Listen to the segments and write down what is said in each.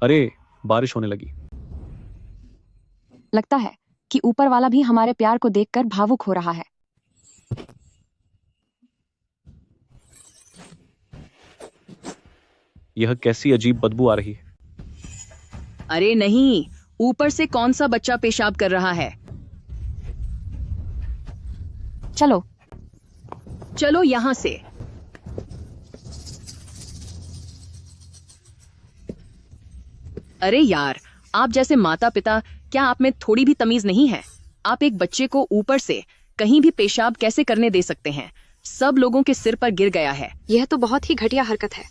अरे, बारिश होने लगी। लगता है कि ऊपर वाला भी हमारे प्यार को देखकर भावुक हो रहा है। यह कैसी अजीब बदबू आ रही है। अरे नहीं, ऊपर से कौन सा बच्चा पेशाब कर रहा है। चलो चलो यहाँ से। अरे यार, आप जैसे माता पिता, क्या आप में थोड़ी भी तमीज नहीं है? आप एक बच्चे को ऊपर से कहीं भी पेशाब कैसे करने दे सकते हैं? सब लोगों के सिर पर गिर गया है। यह तो बहुत ही घटिया हरकत है।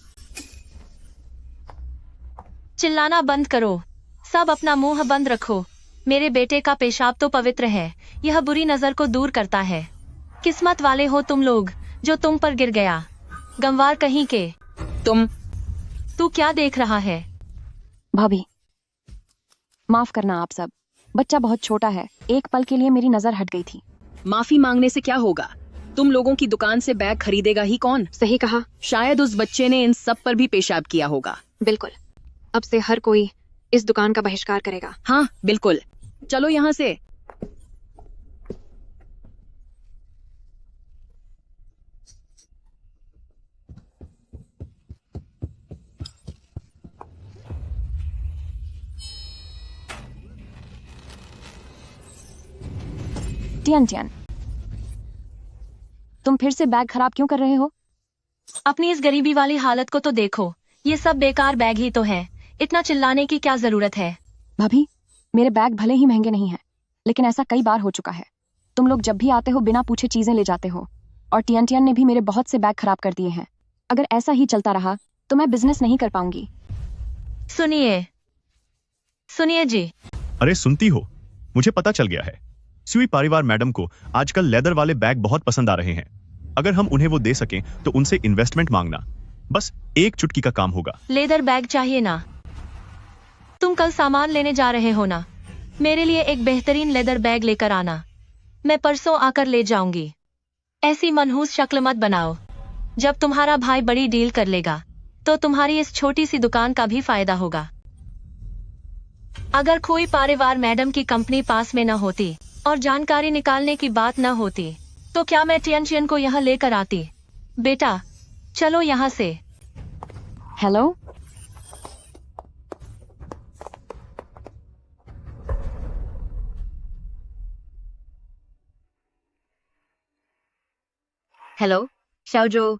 चिल्लाना बंद करो। सब अपना मुंह बंद रखो। मेरे बेटे का पेशाब तो पवित्र है। यह बुरी नजर को दूर करता है। किस्मत वाले हो तुम लोग जो तुम पर गिर गया। गंवार कहीं के। तू क्या देख रहा है? भाभी, माफ करना आप सब। बच्चा बहुत छोटा है, एक पल के लिए मेरी नजर हट गई थी। माफी मांगने से क्या होगा? तुम लोगों की दुकान से बैग खरीदेगा ही कौन? सही कहा। शायद उस बच्चे ने इन सब पर भी पेशाब किया होगा। बिल्कुल, अब से हर कोई इस दुकान का बहिष्कार करेगा। हाँ बिल्कुल, चलो यहाँ से। टियन टियन, तुम फिर से बैग खराब क्यों कर रहे हो? अपनी इस गरीबी वाली हालत को तो देखो। ये सब बेकार बैग ही तो है। इतना चिल्लाने की क्या जरूरत है? भाभी, मेरे बैग भले ही महंगे नहीं हैं, लेकिन ऐसा कई बार हो चुका है। तुम लोग जब भी आते हो बिना पूछे चीजें ले जाते हो, और टियन टियन ने भी मेरे बहुत से बैग खराब कर दिए हैं। अगर ऐसा ही चलता रहा तो मैं बिजनेस नहीं कर पाऊंगी। सुनिए सुनिए जी। अरे सुनती हो, मुझे पता चल गया है। सुई परिवार मैडम को आजकल लेदर वाले बैग बहुत पसंद आ रहे हैं। अगर हम उन्हें वो दे सकें तो उनसे इन्वेस्टमेंट मांगना बस एक चुटकी का काम होगा। लेदर बैग चाहिए ना? तुम कल सामान लेने जा रहे हो ना? मेरे लिए एक बेहतरीन लेदर बैग लेकर आना। मैं परसों आकर ले जाऊंगी। ऐसी मनहूस शक्ल मत बनाओ। जब तुम्हारा भाई बड़ी डील कर लेगा तो तुम्हारी इस छोटी सी दुकान का भी फायदा होगा। अगर कोई परिवार मैडम की कंपनी पास में न होती और जानकारी निकालने की बात न होती तो क्या मैं टियन टियन को यहाँ लेकर आती? बेटा चलो यहाँ से। हेलो, हेलो शाओजो,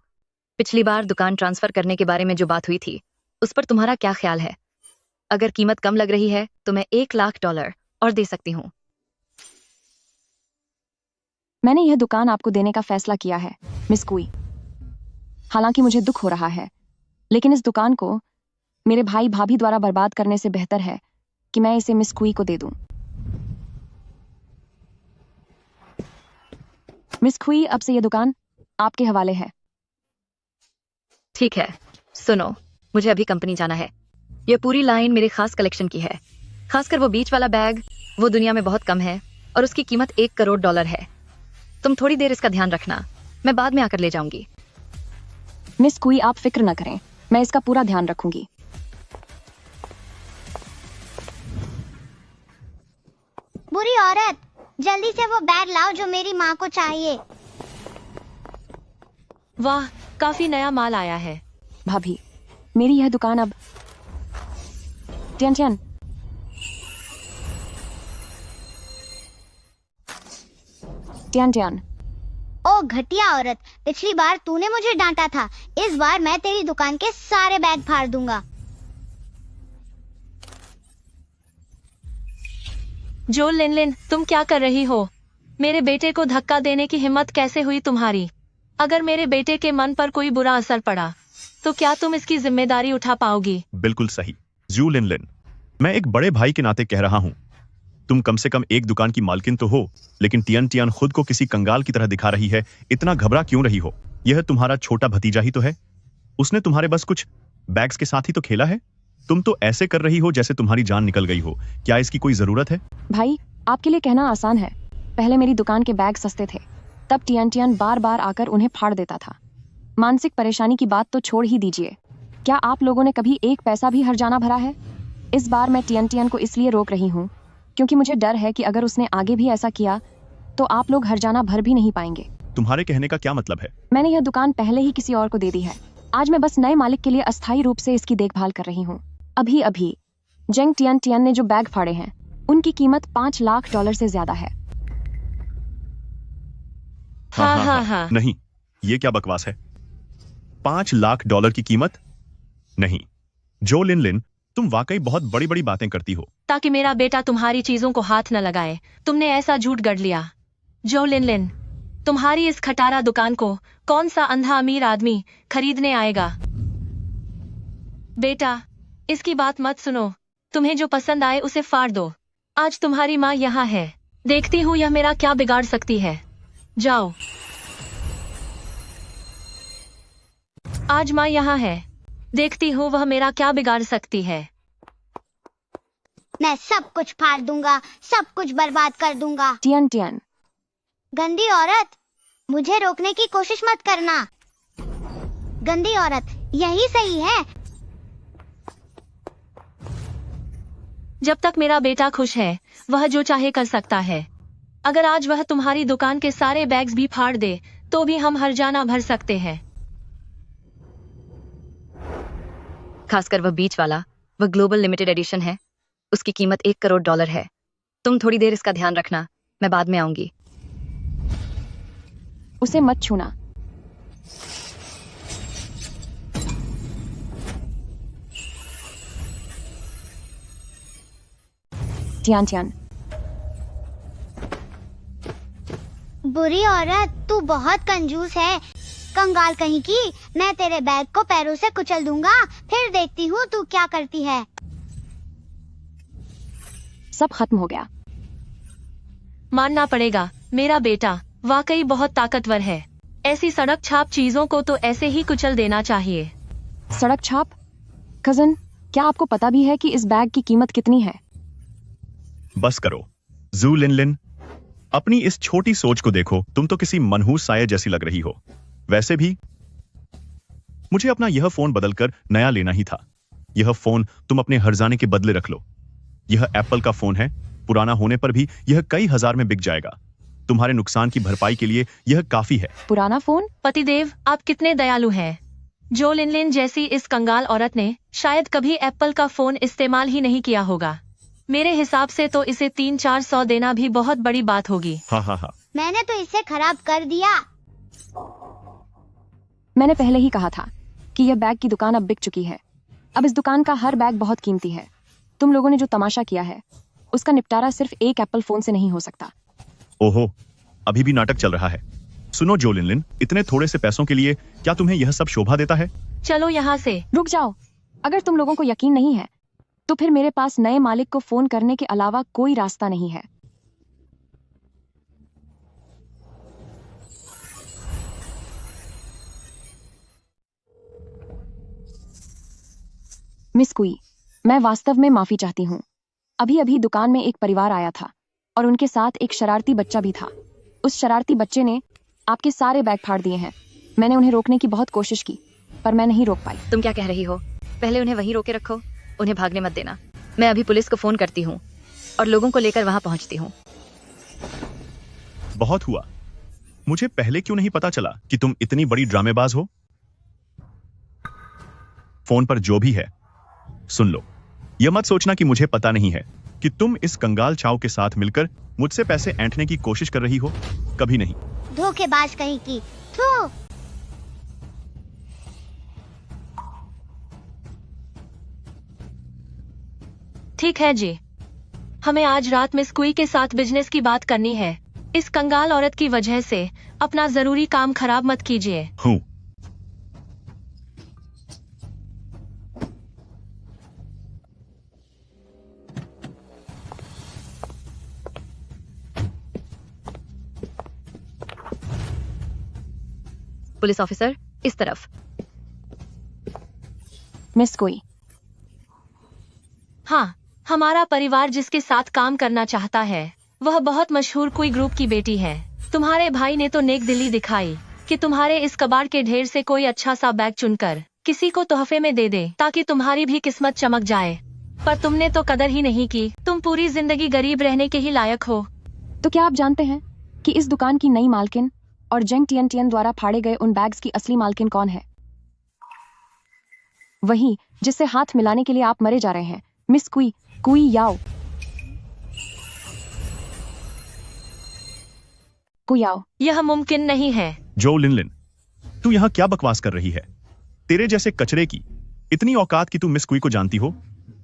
पिछली बार दुकान ट्रांसफर करने के बारे में जो बात हुई थी उस पर तुम्हारा क्या ख्याल है? अगर कीमत कम लग रही है तो मैं $1,00,000 और दे सकती हूँ। मैंने यह दुकान आपको देने का फैसला किया है मिस कुई। हालांकि मुझे दुख हो रहा है, लेकिन इस दुकान को मेरे भाई भाभी द्वारा बर्बाद करने से बेहतर है कि मैं इसे मिस कुई को दे दूं। मिस कुई, अब से यह दुकान आपके हवाले है। ठीक है, सुनो, मुझे अभी कंपनी जाना है। यह पूरी लाइन मेरे खास कलेक्शन की है। खासकर वो बीच वाला बैग, वो दुनिया में बहुत कम है और उसकी कीमत $1 करोड़ है। तुम थोड़ी देर इसका ध्यान रखना, मैं बाद में आकर ले जाऊंगी। मिस कुई, आप फिक्र न करें, मैं इसका पूरा ध्यान रखूंगी। बुरी औरत, जल्दी से वो बैग लाओ जो मेरी माँ को चाहिए। वाह, काफी नया माल आया है। भाभी, मेरी यह दुकान अब टियन टियन, टियन टियन। ओ घटिया औरत, पिछली बार तूने मुझे डांटा था, इस बार मैं तेरी दुकान के सारे बैग फाड़ दूंगा। जो लिन, तुम क्या कर रही हो? मेरे बेटे को धक्का देने की हिम्मत कैसे हुई तुम्हारी? अगर मेरे बेटे के मन पर कोई बुरा असर पड़ा तो क्या तुम इसकी जिम्मेदारी उठा पाओगी? बिल्कुल सही जू लिन, मैं एक बड़े भाई के नाते कह रहा हूँ। तुम कम से कम एक दुकान की मालकिन तो हो, लेकिन टियन टियन खुद को किसी कंगाल की तरह दिखा रही है। इतना घबरा क्यों रही हो? यह तुम्हारा छोटा भतीजा ही तो है। उसने तुम्हारे बस कुछ बैग्स के साथ ही तो खेला है। तुम तो ऐसे कर रही हो जैसे तुम्हारी जान निकल गई हो। क्या इसकी कोई जरूरत है? भाई, आपके लिए कहना आसान है। पहले मेरी दुकान के बैग सस्ते थे, तब टियन बार बार आकर उन्हें फाड़ देता था। मानसिक परेशानी की बात तो छोड़ ही दीजिए। क्या आप लोगों ने कभी एक पैसा भी हर्जाना भरा है? इस बार मैं टियन को इसलिए रोक रही हूँ क्योंकि मुझे डर है कि अगर उसने आगे भी ऐसा किया तो आप लोग हर्जाना भर भी नहीं पाएंगे। तुम्हारे कहने का क्या मतलब है? मैंने यह दुकान पहले ही किसी और को दे दी है। आज मैं बस नए मालिक के लिए अस्थायी रूप से इसकी देखभाल कर रही हूँ। अभी अभी जेंग टियन ने जो बैग फाड़े हैं उनकी कीमत $5 लाख से ज्यादा है। हाँ। नहीं, ये क्या बकवास है? $5 लाख की कीमत? नहीं जो लिन, तुम वाकई बहुत बड़ी बड़ी बातें करती हो। ताकि मेरा बेटा तुम्हारी चीजों को हाथ न लगाए, तुमने ऐसा झूठ गढ़ लिया। जो लिन, तुम्हारी इस खटारा दुकान को कौन सा अंधा अमीर आदमी खरीदने आएगा? बेटा, इसकी बात मत सुनो। तुम्हें जो पसंद आए उसे फाड़ दो। आज तुम्हारी माँ यहाँ है, देखती हूँ यह मेरा क्या बिगाड़ सकती है। जाओ। आज माँ यहाँ है, देखती हूँ वह मेरा क्या बिगाड़ सकती है। मैं सब कुछ फाड़ दूंगा, सब कुछ बर्बाद कर दूंगा। टियन गंदी औरत, मुझे रोकने की कोशिश मत करना। गंदी औरत, यही सही है। जब तक मेरा बेटा खुश है वह जो चाहे कर सकता है। अगर आज वह तुम्हारी दुकान के सारे बैग्स भी फाड़ दे तो भी हम हर्जाना भर सकते हैं। खासकर वह बीच वाला, वह ग्लोबल लिमिटेड एडिशन है। उसकी कीमत $1 करोड़ है। तुम थोड़ी देर इसका ध्यान रखना, मैं बाद में आऊंगी। उसे मत छूना। टियन बुरी औरत, तू बहुत कंजूस है। कंगाल कहीं की, मैं तेरे बैग को पैरों से कुचल दूंगा, फिर देखती हूँ तू क्या करती है। सब खत्म हो गया। मानना पड़ेगा, मेरा बेटा वाकई बहुत ताकतवर है। ऐसी सड़क छाप चीजों को तो ऐसे ही कुचल देना चाहिए। सड़क छाप? कजन, क्या आपको पता भी है कि इस बैग की कीमत कितनी है? बस करो जू लिन, अपनी इस छोटी सोच को देखो। तुम तो किसी मनहूस साये जैसी लग रही हो। वैसे भी मुझे अपना यह फोन बदलकर नया लेना ही था। यह फोन तुम अपने हर्जाने के बदले रख लो। यह एप्पल का फोन है, पुराना होने पर भी यह कई हजार में बिक जाएगा। तुम्हारे नुकसान की भरपाई के लिए यह काफी है। पुराना फोन? पतिदेव, आप कितने दयालु हैं। जो लिन जैसी इस कंगाल औरत ने शायद कभी एप्पल का फोन इस्तेमाल ही नहीं किया होगा। मेरे हिसाब से तो इसे 300-400 देना भी बहुत बड़ी बात होगी। हाँ। मैंने तो इसे खराब कर दिया। मैंने पहले ही कहा था कि यह बैग की दुकान अब बिक चुकी है। अब इस दुकान का हर बैग बहुत कीमती है। तुम लोगों ने जो तमाशा किया है उसका निपटारा सिर्फ एक एप्पल फोन से नहीं हो सकता। ओहो, अभी भी नाटक चल रहा है। सुनो जो लिन, इतने थोड़े से पैसों के लिए क्या तुम्हें यह सब शोभा देता है? चलो यहाँ से। रुक जाओ। अगर तुम लोगों को यकीन नहीं है तो फिर मेरे पास नए मालिक को फोन करने के अलावा कोई रास्ता नहीं है। मिस कुई, मैं वास्तव में माफी चाहती हूँ। अभी अभी दुकान में एक परिवार आया था और उनके साथ एक शरारती बच्चा भी था। उस शरारती बच्चे ने आपके सारे बैग फाड़ दिए हैं। मैंने उन्हें रोकने की बहुत कोशिश की पर मैं नहीं रोक पाई। तुम क्या कह रही हो? पहले उन्हें वहीं रोके रखो, उन्हें भागने मत देना। मैं अभी पुलिस को फोन करती हूँ और लोगों को लेकर वहां पहुंचती हूँ। बहुत हुआ। मुझे पहले क्यों नहीं पता चला कि तुम इतनी बड़ी ड्रामेबाज हो? फोन पर जो भी है सुन लो। यह मत सोचना कि मुझे पता नहीं है कि तुम इस कंगाल चाव के साथ मिलकर मुझसे पैसे ऐंठने की कोशिश कर रही हो। कभी नहीं। धोखेबाज कहीं की। थू। ठीक है जी, हमें आज रात मिस कुई के साथ बिजनेस की बात करनी है। इस कंगाल औरत की वजह से अपना जरूरी काम खराब मत कीजिए। हूँ। पुलिस ऑफिसर, इस तरफ। मिस कुई, हाँ, हमारा परिवार जिसके साथ काम करना चाहता है वह बहुत मशहूर कोई ग्रुप की बेटी है। तुम्हारे भाई ने तो नेक दिली दिखाई कि तुम्हारे इस कबाड़ के ढेर से कोई अच्छा सा बैग चुनकर किसी को तोहफे में दे दे ताकि तुम्हारी भी किस्मत चमक जाए, पर तुमने तो कदर ही नहीं की। तुम पूरी जिंदगी गरीब रहने के ही लायक हो। तो क्या आप जानते हैं कि इस दुकान की नई मालकिन और जेंग टियन द्वारा फाड़े गए उन बैग्स की असली मालकिन कौन है? वही जिससे हाथ मिलाने के लिए आप मरे जा रहे हैं, मिस कुई याओ। कुयाओ। यह मुमकिन नहीं है। जो लिनलिन, तू यहाँ क्या बकवास कर रही है? तेरे जैसे कचरे की इतनी औकात कि तू मिस कुई को जानती हो?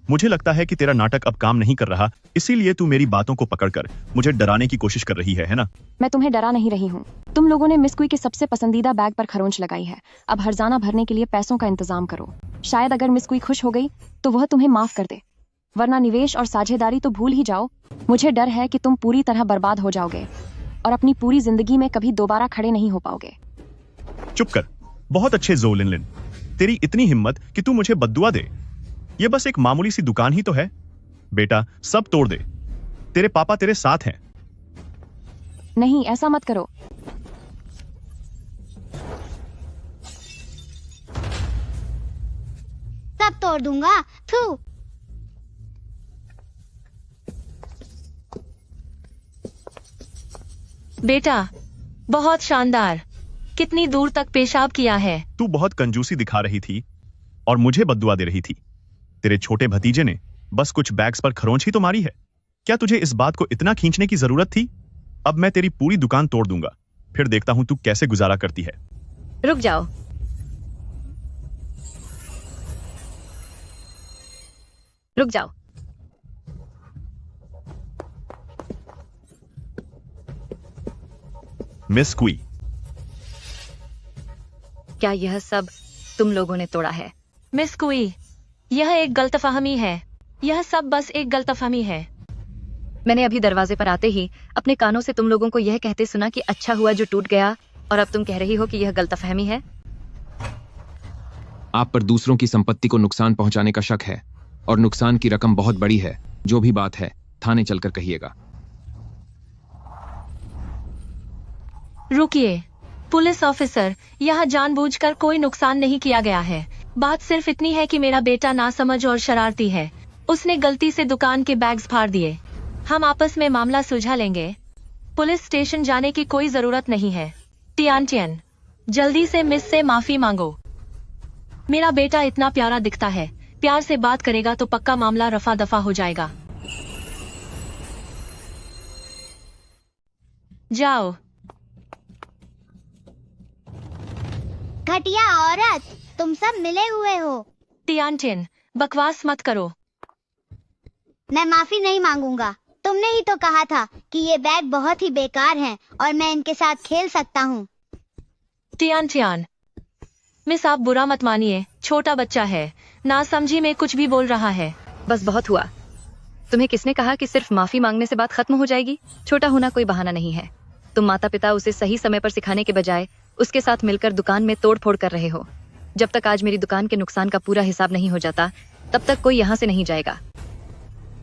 मुझे लगता है कि तेरा नाटक अब काम नहीं कर रहा, इसीलिए तू मेरी बातों को पकड़कर मुझे डराने की कोशिश कर रही है ना? मैं तुम्हें डरा नहीं रही हूँ। तुम लोगों ने मिस कुई के सबसे पसंदीदा बैग पर खरोंच लगाई है। अब हर्जाना भरने के लिए पैसों का इंतजाम करो। शायद अगर मिस कुई खुश हो गई तो वह तुम्हें माफ कर दे, वरना निवेश और साझेदारी तो भूल ही जाओ। मुझे डर है कि तुम पूरी तरह बर्बाद हो जाओगे और अपनी पूरी जिंदगी में कभी दोबारा खड़े नहीं हो पाओगे। चुप कर। बहुत अच्छे जो लिनलिन, तेरी इतनी हिम्मत कि तू मुझे बद्दुआ दे। ये बस एक मामूली सी दुकान ही तो है। बेटा, सब तोड़ दे। तेरे पापा तेरे साथ हैं। नहीं, ऐसा मत करो। सब तोड़ दूंगा। थू। बेटा, बहुत शानदार। कितनी दूर तक पेशाब किया है। तू बहुत कंजूसी दिखा रही थी और मुझे बद्दुआ दे रही थी। तेरे छोटे भतीजे ने बस कुछ बैग्स पर खरोंच ही तो मारी है। क्या तुझे इस बात को इतना खींचने की जरूरत थी? अब मैं तेरी पूरी दुकान तोड़ दूंगा, फिर देखता हूं तू कैसे गुजारा करती है। रुक जाओ। रुक जाओ। मिस कुई, क्या यह सब तुम लोगों ने तोड़ा है? मिस कुई, यह एक गलतफहमी है। यह सब बस एक गलतफहमी है। मैंने अभी दरवाजे पर आते ही अपने कानों से तुम लोगों को यह कहते सुना कि अच्छा हुआ जो टूट गया, और अब तुम कह रही हो कि यह गलतफहमी है। आप पर दूसरों की संपत्ति को नुकसान पहुंचाने का शक है और नुकसान की रकम बहुत बड़ी है। जो भी बात है थाने चलकर कहिएगा। रुकिए पुलिस ऑफिसर, यहाँ जानबूझकर कोई नुकसान नहीं किया गया है। बात सिर्फ इतनी है कि मेरा बेटा नासमझ और शरारती है। उसने गलती से दुकान के बैग्स फाड़ दिए। हम आपस में मामला सुलझा लेंगे। पुलिस स्टेशन जाने की कोई जरूरत नहीं है। टियन, जल्दी से मिस से माफी मांगो। मेरा बेटा इतना प्यारा दिखता है, प्यार से बात करेगा तो पक्का मामला रफा दफा हो जाएगा। जाओ। घटिया औरत, तुम सब मिले हुए हो। टियन, बकवास मत करो। मैं माफी नहीं मांगूंगा। तुमने ही तो कहा था कि ये बैग बहुत ही बेकार हैं और मैं इनके साथ खेल सकता हूँ। टियन, मिस आप बुरा मत मानिए, छोटा बच्चा है, नासमझी में कुछ भी बोल रहा है। बस बहुत हुआ। तुम्हें किसने कहा कि सिर्फ माफी मांगने से बात खत्म हो जाएगी? छोटा होना कोई बहाना नहीं है। तुम माता पिता उसे सही समय पर सिखाने के बजाय उसके साथ मिलकर दुकान में तोड़ फोड़ कर रहे हो। जब तक आज मेरी दुकान के नुकसान का पूरा हिसाब नहीं हो जाता, तब तक कोई यहाँ से नहीं जाएगा।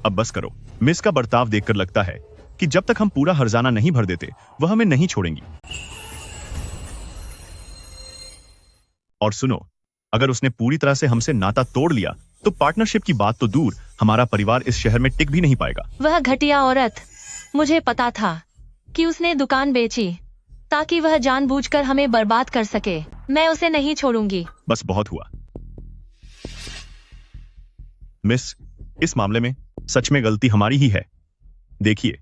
अब बस करो। मिस का बर्ताव देखकर लगता है कि जब तक हम पूरा हर्जाना नहीं भर देते वह हमें नहीं छोड़ेंगी। और सुनो, अगर उसने पूरी तरह से हमसे नाता तोड़ लिया तो पार्टनरशिप की बात तो दूर, हमारा परिवार इस शहर में टिक भी नहीं पाएगा। वह घटिया औरत, मुझे पता था कि उसने दुकान बेची ताकि वह जानबूझकर हमें बर्बाद कर सके। मैं उसे नहीं छोड़ूंगी। बस बहुत हुआ। मिस, इस मामले में सच में गलती हमारी ही है। देखिए,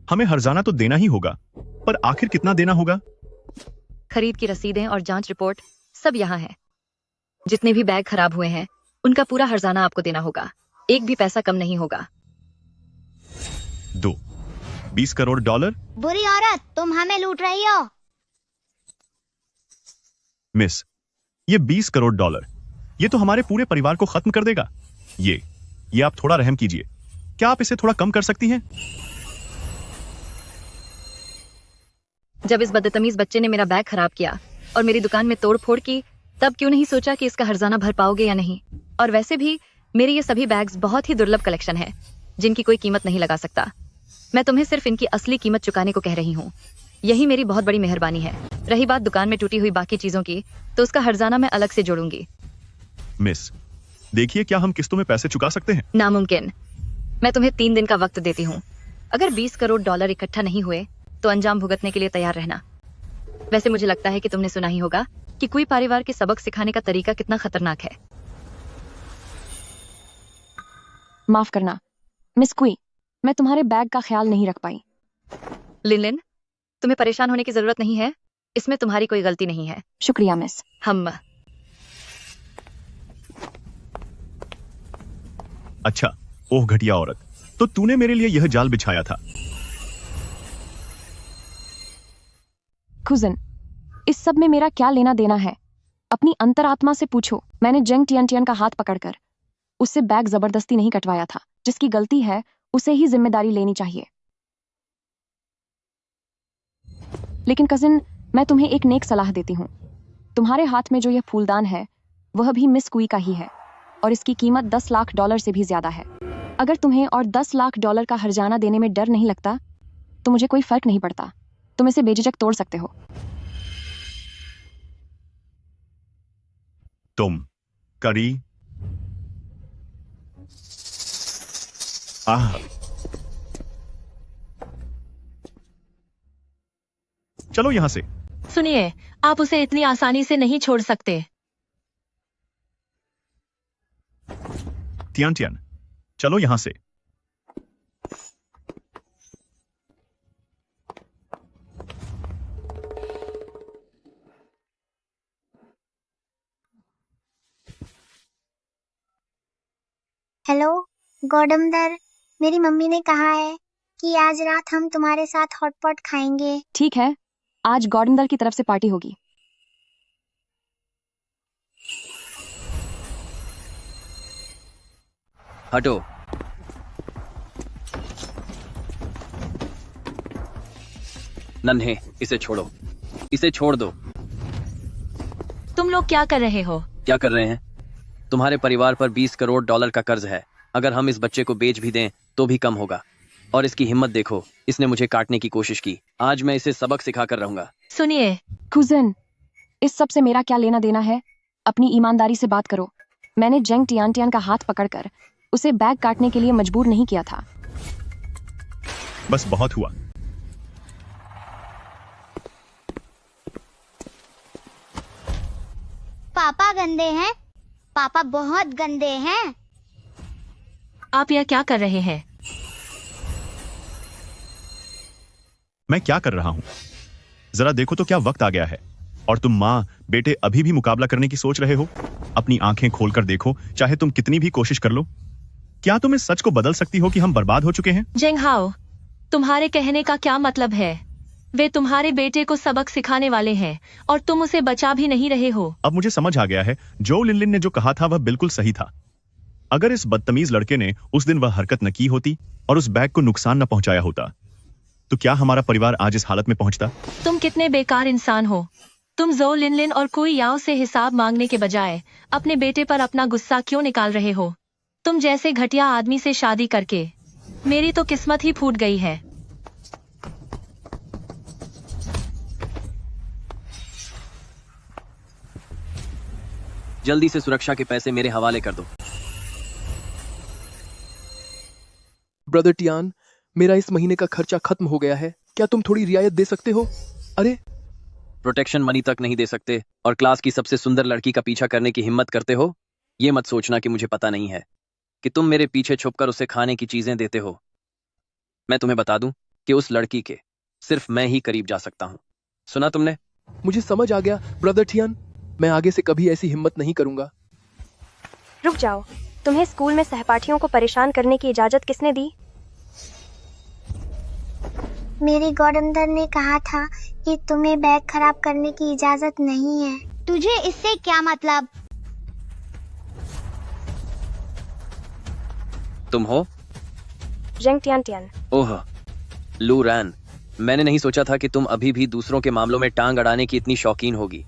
हमें हर्जाना तो देना ही होगा, पर आखिर कितना देना होगा? खरीद की रसीदें और जांच रिपोर्ट सब यहाँ है। जितने भी बैग खराब हुए हैं उनका पूरा हर्जाना आपको देना होगा। एक भी पैसा कम नहीं होगा। 20 करोड़ डॉलर? बुरी औरत, तुम हमें लूट रही हो। मिस, ये 20 करोड़ डॉलर, ये तो हमारे पूरे परिवार को खत्म कर देगा। ये आप थोड़ा रहम कीजिए। क्या आप इसे थोड़ा कम कर सकती हैं? जब इस बदतमीज बच्चे ने मेरा बैग खराब किया और मेरी दुकान में तोड़ फोड़ की, तब क्यों नहीं सोचा कि इसका हर्जाना भर पाओगे या नहीं? और वैसे भी मेरे ये सभी बैग्स बहुत ही दुर्लभ कलेक्शन है, जिनकी कोई कीमत नहीं लगा सकता। मैं तुम्हें सिर्फ इनकी असली कीमत चुकाने को कह रही हूँ। यही मेरी बहुत बड़ी मेहरबानी है। रही बात दुकान में टूटी हुई बाकी चीजों की, तो उसका हर्जाना मैं अलग से जोड़ूंगी। मिस, देखिए क्या हम किस्तों में पैसे चुका सकते हैं? नामुमकिन। मैं तुम्हें 3 दिन का वक्त देती हूँ। अगर 20 करोड़ डॉलर इकट्ठा नहीं हुए तो अंजाम भुगतने के लिए तैयार रहना। वैसे मुझे लगता है कि तुमने सुना ही होगा कि कोई परिवार के सबक सिखाने का तरीका कितना खतरनाक है। माफ करना मिस क्वी, मैं तुम्हारे बैग का ख्याल नहीं रख पाई। लिनलिन, तुम्हें परेशान होने की जरूरत नहीं है, इसमें तुम्हारी कोई गलती नहीं है। शुक्रिया मिस। हम अच्छा, ओह घटिया औरत, तो तूने मेरे लिए यह जाल बिछाया था। कुजन, इस सब में मेरा क्या लेना देना है? अपनी अंतरात्मा से पूछो। मैंने जेंग टियन का हाथ पकड़कर उससे बैग जबरदस्ती नहीं कटवाया था। जिसकी गलती है उसे ही जिम्मेदारी लेनी चाहिए। लेकिन कजिन, मैं तुम्हें एक नेक सलाह देती हूँ। तुम्हारे हाथ में जो यह फूलदान है वह भी मिस क्वी का ही है और इसकी कीमत 10 लाख डॉलर से भी ज्यादा है। अगर तुम्हें और 10 लाख डॉलर का हर्जाना देने में डर नहीं लगता तो मुझे कोई फर्क नहीं पड़ता। तुम इसे बेझिझक तोड़ सकते हो। तुम करी आह, चलो यहां से। सुनिए, आप उसे इतनी आसानी से नहीं छोड़ सकते। टियन, चलो यहां से। हेलो गॉडमदर, मेरी मम्मी ने कहा है कि आज रात हम तुम्हारे साथ हॉटपॉट खाएंगे। ठीक है, आज गॉर्डनर की तरफ से पार्टी होगी। हटो। नन्हे, इसे छोड़ो। इसे छोड़ दो। तुम लोग क्या कर रहे हो? क्या कर रहे हैं? तुम्हारे परिवार पर 20 करोड़ डॉलर का कर्ज है। अगर हम इस बच्चे को बेच भी दें तो भी कम होगा। और इसकी हिम्मत देखो, इसने मुझे काटने की कोशिश की। आज मैं इसे सबक सिखा कर रहूंगा। सुनिए, कुजन, इस सब से मेरा क्या लेना देना है? अपनी ईमानदारी से बात करो। मैंने जेंग टियन का हाथ पकड़कर उसे बैग काटने के लिए मजबूर नहीं किया था। बस बहुत हुआ। पापा गंदे हैं। पापा बहुत गंदे हैं। आप यह क्या कर रहे हैं? मैं क्या कर रहा हूं? जरा देखो तो क्या वक्त आ गया है। और तुम माँ बेटे अभी भी मुकाबला करने की सोच रहे हो? अपनी आंखें खोलकर देखो, चाहे तुम कितनी भी कोशिश कर लो। क्या तुम इस सच को बदल सकती हो कि हम बर्बाद हो चुके हैं? जेंग हाओ, तुम्हारे कहने का क्या मतलब है? वे तुम्हारे बेटे को सबक सिखाने वाले हैं और तुम उसे बचा भी नहीं रहे हो। अब मुझे समझ आ गया है, जो लिनलिन ने जो कहा था वह बिल्कुल सही था। अगर इस बदतमीज लड़के ने उस दिन वह हरकत न की होती और उस बैग को नुकसान न पहुंचाया होता, तो क्या हमारा परिवार आज इस हालत में पहुंचता? तुम कितने बेकार इंसान हो। तुम जो लिनलिन और कोई याओ से हिसाब मांगने के बजाय अपने बेटे पर अपना गुस्सा क्यों निकाल रहे हो? तुम जैसे घटिया आदमी से शादी करके मेरी तो किस्मत ही फूट गई है। जल्दी से सुरक्षा के पैसे मेरे हवाले कर दो। ब्रदर टियान, मेरा इस महीने का खर्चा खत्म हो गया है। क्या तुम थोड़ी रियायत दे सकते हो? अरे, प्रोटेक्शन मनी तक नहीं दे सकते और क्लास की सबसे सुंदर लड़की का पीछा करने की हिम्मत करते हो? ये मत सोचना कि मुझे पता नहीं है कि तुम मेरे पीछे छुपकर उसे खाने की चीजें देते हो। मैं तुम्हें बता दूं कि उस लड़की के सिर्फ मैं ही करीब जा सकता हूं। सुना तुमने? मुझे समझ आ गया ब्रदर टियान। मैं आगे से कभी ऐसी हिम्मत नहीं करूंगा। रुक जाओ, तुम्हें स्कूल में सहपाठियों को परेशान करने की इजाजत किसने दी? मेरी गॉडमदर ने कहा था कि तुम्हें बैग खराब करने की इजाजत नहीं है। तुझे इससे क्या मतलब? तुम हो? जेंग टियन। ओह, लू रैन, मैंने नहीं सोचा था कि तुम अभी भी दूसरों के मामलों में टांग अड़ाने की इतनी शौकीन होगी।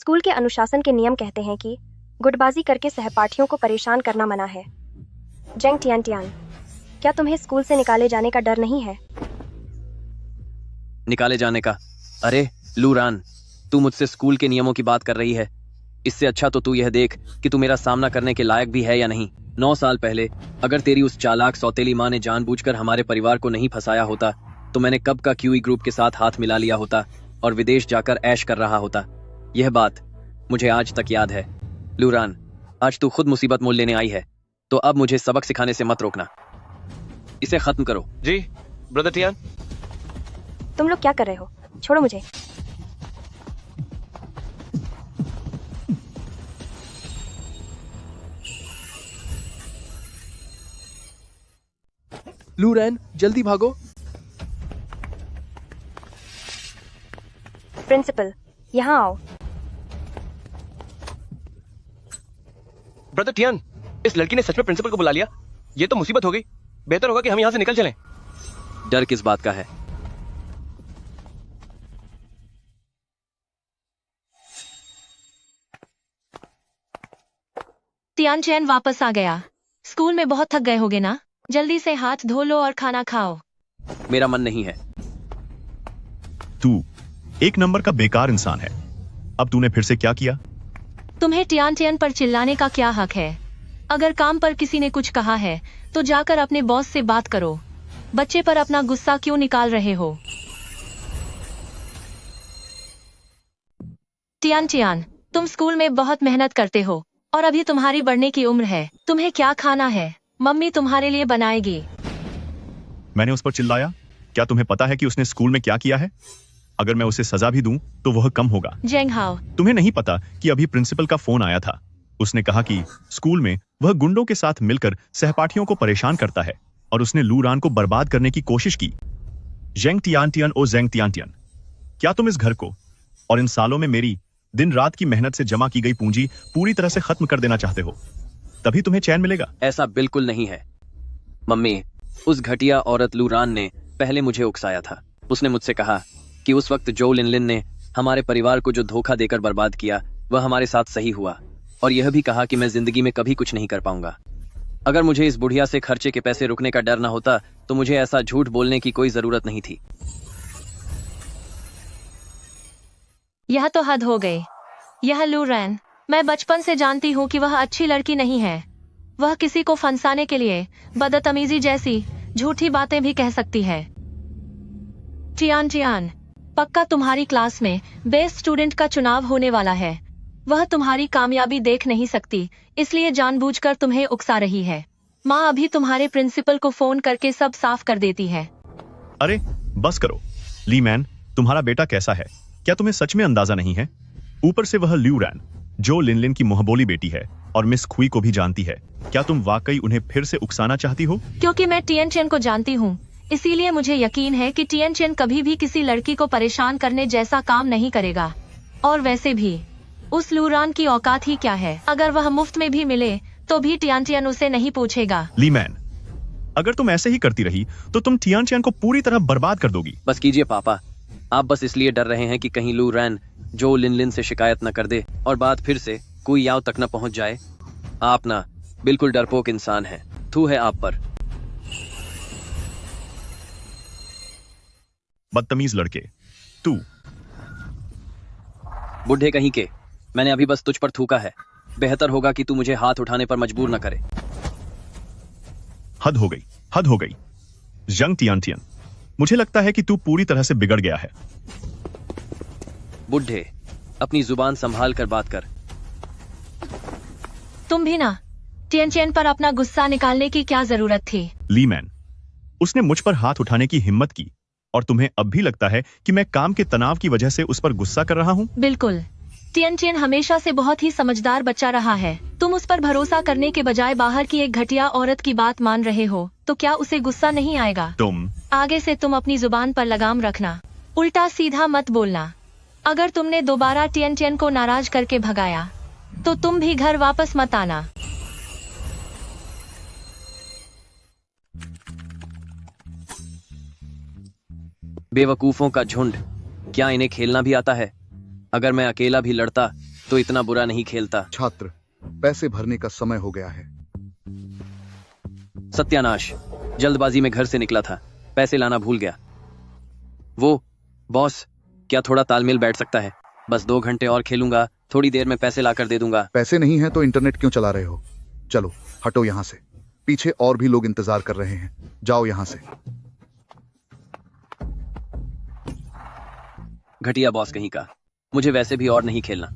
स्कूल के अनुशासन के नियम कहते हैं कि गुटबाजी करके सहपाठियों को परेशान करना मना है। जेंग टियान, क्या तुम्हें स्कूल से निकाले जाने का डर नहीं है? निकाले जाने का? अरे लूरान, तू मुझसे स्कूल के नियमों की बात कर रही है। इससे अच्छा तो तू यह देख कि तू मेरा सामना करने के लायक भी है या नहीं। 9 साल पहले अगर तेरी उस चालाक सौतेली माँ ने जानबूझकर हमारे परिवार को नहीं फंसाया होता तो मैंने कब का क्यूई ग्रुप के साथ हाथ मिला लिया होता और विदेश जाकर ऐश कर रहा होता। यह बात मुझे आज तक याद है। लूरान, आज तू खुद मुसीबत मोल लेने आई है, तो अब मुझे सबक सिखाने से मत रोकना। इसे खत्म करो। जी ब्रदर टियान। तुम लोग क्या कर रहे हो? छोड़ो मुझे। लूरैन, जल्दी भागो। प्रिंसिपल, यहाँ आओ। ब्रदर टियान, इस लड़की ने सच में प्रिंसिपल को बुला लिया। ये तो मुसीबत हो गई। बेहतर होगा कि हम यहाँ से निकल चलें। डर किस बात का है? टियान चैन वापस आ गया। स्कूल में बहुत थक गए होगे ना? जल्दी से हाथ धो लो और खाना खाओ। मेरा मन नहीं है। तू एक नंबर का बेकार इंसान है। अब तूने फिर से क्या किया? तुम्हें टियान पर चिल्लाने का क्या हक है? अगर काम पर किसी ने कुछ कहा है तो जाकर अपने बॉस से बात करो। बच्चे पर अपना गुस्सा क्यों निकाल रहे हो? टियान, तुम स्कूल में बहुत मेहनत करते हो और अभी तुम्हारी बढ़ने की उम्र है। तुम्हें क्या खाना है? मम्मी तुम्हारे लिए बनाएगी। मैंने उस पर चिल्लाया? क्या तुम्हें पता है कि उसने स्कूल में क्या किया है? अगर मैं उसे सजा भी दूं तो वह कम होगा। जेंग हाओ, तुम्हें नहीं पता कि अभी प्रिंसिपल का फोन आया था। उसने कहा कि स्कूल में वह गुंडों के साथ मिलकर सहपाठियों को परेशान करता है और उसने लूरान को बर्बाद करने की कोशिश की। जेंग टियान ओ जेंग टियान, क्या तुम इस घर को और इन सालों में मेरी दिन रात की मेहनत से जमा की गई पूंजी पूरी तरह से खत्म कर देना चाहते हो? तभी तुम्हें चैन मिलेगा। ऐसा बिल्कुल नहीं है मम्मी। उस घटिया औरत लूरान ने पहले मुझे उकसाया था। उसने मुझसे कहा कि उस वक्त जो लिनलिन ने हमारे परिवार को जो धोखा देकर बर्बाद किया वह हमारे साथ सही हुआ, और यह भी कहा कि मैं जिंदगी में कभी कुछ नहीं कर पाऊंगा। अगर मुझे इस बुढ़िया से खर्चे के पैसे रुकने का डर न होता तो मुझे ऐसा झूठ बोलने की कोई जरूरत नहीं थी। यह तो हद हो गई। यह लूरैन, मैं बचपन से जानती हूँ कि वह अच्छी लड़की नहीं है। वह किसी को फंसाने के लिए बदतमीजी जैसी झूठी बातें भी कह सकती है। टियान, पक्का तुम्हारी क्लास में बेस्ट स्टूडेंट का चुनाव होने वाला है। वह तुम्हारी कामयाबी देख नहीं सकती, इसलिए जानबूझकर तुम्हें उकसा रही है। माँ अभी तुम्हारे प्रिंसिपल को फोन करके सब साफ कर देती है। अरे बस करो। ली मैन, तुम्हारा बेटा कैसा है? क्या तुम्हें सच में अंदाजा नहीं है? ऊपर से वह ल्यूरैन जो लिनलिन की मोहबोली बेटी है और मिस खुई को भी जानती है। क्या तुम वाकई उन्हें फिर से उकसाना चाहती हो? क्योंकि मैं टियान को जानती हूँ, इसीलिए मुझे यकीन है कि टियान कभी भी किसी लड़की को परेशान करने जैसा काम नहीं करेगा। और वैसे भी उस लूरान की औकात ही क्या है? अगर वह मुफ्त में भी मिले तो भी टियान उसे नहीं पूछेगा। ली मैन, अगर तुम ऐसे ही करती रही तो तुम टियान को पूरी तरह बर्बाद कर दोगी। बस कीजिए पापा। आप बस इसलिए डर रहे हैं कि कहीं लूरैन जो लिनलिन से शिकायत न कर दे और बात फिर से कोई याव तक न पहुंच जाए। आप ना बिल्कुल डरपोक इंसान हैं। थू है आप पर। बदतमीज लड़के। तू बुढ़े कहीं के, मैंने अभी बस तुझ पर थूका है। बेहतर होगा कि तू मुझे हाथ उठाने पर मजबूर न करे। हद हो गई, हद हो गई। जंग टियान, मुझे लगता है कि तू पूरी तरह से बिगड़ गया है। बुढ़े, अपनी जुबान संभाल कर बात कर। तुम भी ना। टियान पर अपना गुस्सा निकालने की क्या जरूरत थी? ली मैन, उसने मुझ पर हाथ उठाने की हिम्मत की और तुम्हें अब भी लगता है कि मैं काम के तनाव की वजह से उस पर गुस्सा कर रहा हूँ? बिल्कुल। टियान हमेशा से बहुत ही समझदार बच्चा रहा है। तुम उस पर भरोसा करने के बजाय बाहर की एक घटिया औरत की बात मान रहे हो, तो क्या उसे गुस्सा नहीं आएगा? तुम आगे से तुम अपनी जुबान पर लगाम रखना, उल्टा सीधा मत बोलना। अगर तुमने दोबारा टियान को नाराज करके भगाया तो तुम भी घर वापस मत आना। बेवकूफों का झुंड, क्या इन्हें खेलना भी आता है? अगर मैं अकेला भी लड़ता तो इतना बुरा नहीं खेलता। छात्र, पैसे भरने का समय हो गया है। सत्यानाश, जल्दबाजी में घर से निकला था, पैसे लाना भूल गया। वो बॉस, क्या थोड़ा तालमेल बैठ सकता है? बस 2 घंटे और खेलूंगा, थोड़ी देर में पैसे लाकर दे दूंगा। पैसे नहीं है तो इंटरनेट क्यों चला रहे हो? चलो हटो यहाँ से, पीछे और भी लोग इंतजार कर रहे हैं, जाओ यहाँ से। घटिया बॉस कहीं का, मुझे वैसे भी और नहीं खेलना।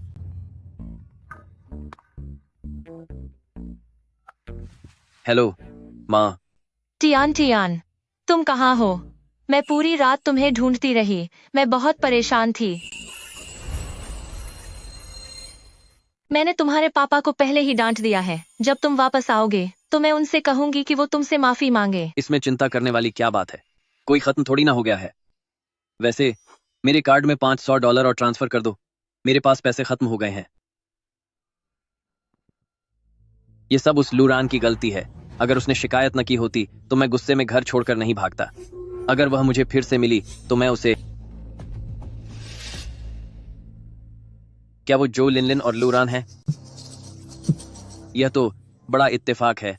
हेलो माँ। टियान टियान, तुम कहाँ हो? मैं पूरी रात तुम्हें ढूंढती रही, मैं बहुत परेशान थी। मैंने तुम्हारे पापा को पहले ही डांट दिया है। जब तुम वापस आओगे तो मैं उनसे कहूंगी कि वो तुमसे माफी मांगे। इसमें चिंता करने वाली क्या बात है? कोई खत्म थोड़ी ना हो गया है। वैसे मेरे कार्ड में $500 और ट्रांसफर कर दो, मेरे पास पैसे खत्म हो गए हैं। ये सब उस लूरान की गलती है। अगर उसने शिकायत न की होती तो मैं गुस्से में घर छोड़कर नहीं भागता। अगर वह मुझे फिर से मिली तो मैं उसे... क्या वो जो लिनलिन और लूरान है? यह तो बड़ा इत्तेफाक है।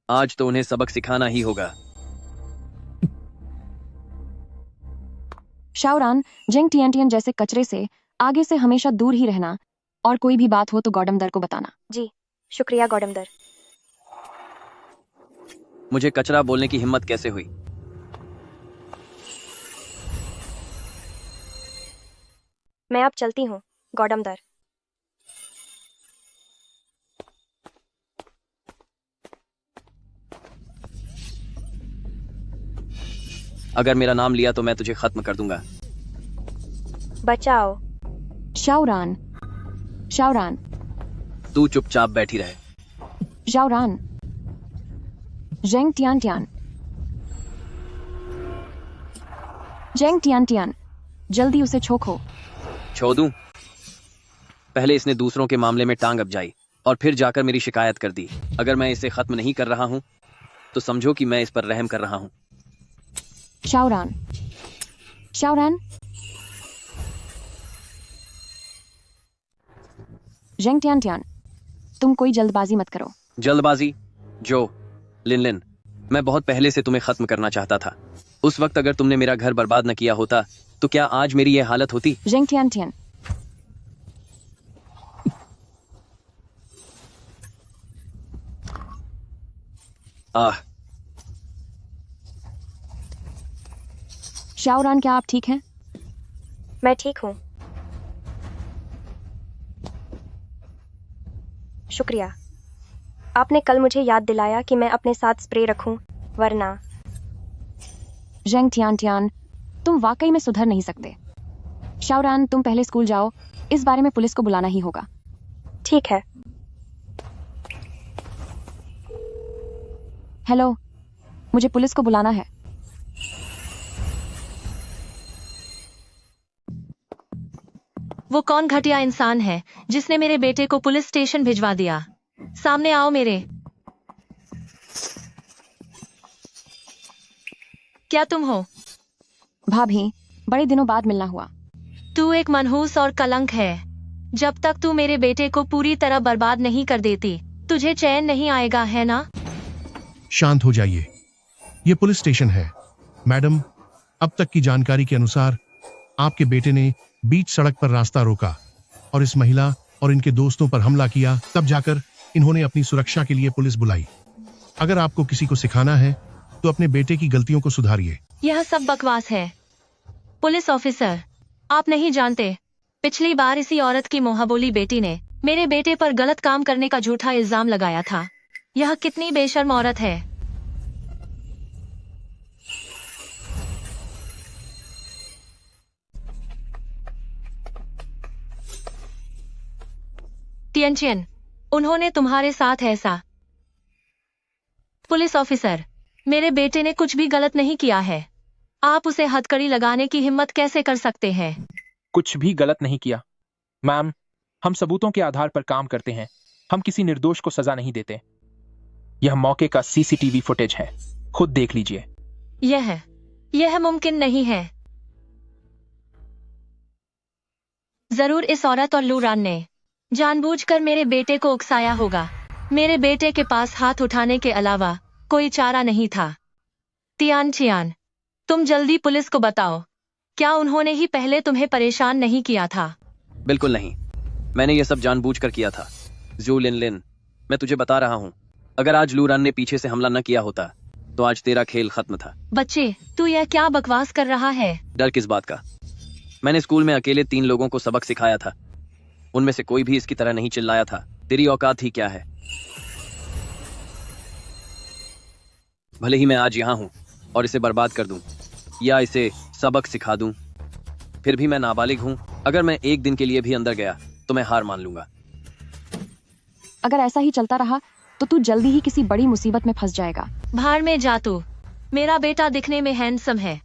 आज तो उन्हें सबक सिखाना ही होगा। शाओरान, जेंग टियानटियन जैसे कचरे से आगे से हमेशा दूर ही रहना, और कोई भी बात हो तो गॉडमदर को बताना। जी, शुक्रिया गॉडमदर। मुझे कचरा बोलने की हिम्मत कैसे हुई? मैं अब चलती हूँ गॉडमदर। अगर मेरा नाम लिया तो मैं तुझे खत्म कर दूंगा। बचाओ। शाओरान, शाओरान, तू चुपचाप बैठी रहे। शाओरान, जेंग टियानटियन, जेंग टियानटियन, जल्दी उसे छोड़ो। छोड़ दूं? पहले इसने दूसरों के मामले में टांग अपजाई और फिर जाकर मेरी शिकायत कर दी। अगर मैं इसे खत्म नहीं कर रहा हूं तो समझो कि मैं इस पर रहम कर रहा हूं। शाओरान, शाओरान, जेंग टियानटियन, तुम कोई जल्दबाजी मत करो। जल्दबाजी? जो लिनलिन, मैं बहुत पहले से तुम्हें खत्म करना चाहता था। उस वक्त अगर तुमने मेरा घर बर्बाद न किया होता तो क्या आज मेरी यह हालत होती? जेंग टियानटियन, आह, शाओरान, क्या आप ठीक हैं? मैं ठीक हूँ, शुक्रिया। आपने कल मुझे याद दिलाया कि मैं अपने साथ स्प्रे रखूं, वरना... जेंग टियानटियन, तुम वाकई में सुधर नहीं सकते। शाओरान, तुम पहले स्कूल जाओ, इस बारे में पुलिस को बुलाना ही होगा। ठीक है। हेलो, मुझे पुलिस को बुलाना है। वो कौन घटिया इंसान है जिसने मेरे बेटे को पुलिस स्टेशन भिजवा दिया? सामने आओ मेरे। क्या तुम हो? भाभी, बड़े दिनों बाद मिलना हुआ। तू एक मनहूस और कलंक है। जब तक तू मेरे बेटे को पूरी तरह बर्बाद नहीं कर देती, तुझे चैन नहीं आएगा, है ना? शांत हो जाइए, ये पुलिस स्टेशन है। मैडम, अब तक की जानकारी के अनुसार आपके बेटे ने बीच सड़क पर रास्ता रोका और इस महिला और इनके दोस्तों पर हमला किया। तब जाकर इन्होंने अपनी सुरक्षा के लिए पुलिस बुलाई। अगर आपको किसी को सिखाना है तो अपने बेटे की गलतियों को सुधारिए। यह सब बकवास है। पुलिस ऑफिसर, आप नहीं जानते, पिछली बार इसी औरत की मोहबोली बेटी ने मेरे बेटे पर गलत काम करने का झूठा इल्जाम लगाया था। यह कितनी बेशर्म औरत है। टियनचियन, उन्होंने तुम्हारे साथ ऐसा... पुलिस ऑफिसर, मेरे बेटे ने कुछ भी गलत नहीं किया है। आप उसे हथकड़ी लगाने की हिम्मत कैसे कर सकते हैं? कुछ भी गलत नहीं किया मैम। हम सबूतों के आधार पर काम करते हैं। हम किसी निर्दोष को सजा नहीं देते। यह मौके का सीसीटीवी फुटेज है, खुद देख लीजिए। यह मुमकिन नहीं है। जरूर इस औरत और लूरान ने जानबूझकर मेरे बेटे को उकसाया होगा। मेरे बेटे के पास हाथ उठाने के अलावा कोई चारा नहीं था। टियान, तुम जल्दी पुलिस को बताओ। क्या उन्होंने ही पहले तुम्हें परेशान नहीं किया था? बिल्कुल नहीं, मैंने ये सब जानबूझकर किया था। जू लिन, मैं तुझे बता रहा हूँ, अगर आज लूरान ने पीछे से हमला न किया होता तो आज तेरा खेल खत्म था। बच्चे, तू यह क्या बकवास कर रहा है? डर किस बात का? मैंने स्कूल में अकेले 3 लोगों को सबक सिखाया था, उनमें से कोई भी इसकी तरह नहीं चिल्लाया था। तेरी औकात ही क्या है? भले ही मैं आज यहाँ हूँ और इसे बर्बाद कर दूं या इसे सबक सिखा दूं, फिर भी मैं नाबालिग हूँ। अगर मैं एक दिन के लिए भी अंदर गया तो मैं हार मान लूंगा। अगर ऐसा ही चलता रहा तो तू जल्दी ही किसी बड़ी मुसीबत में फंस जाएगा। भाड़ में जा तू। मेरा बेटा दिखने में हैंडसम है,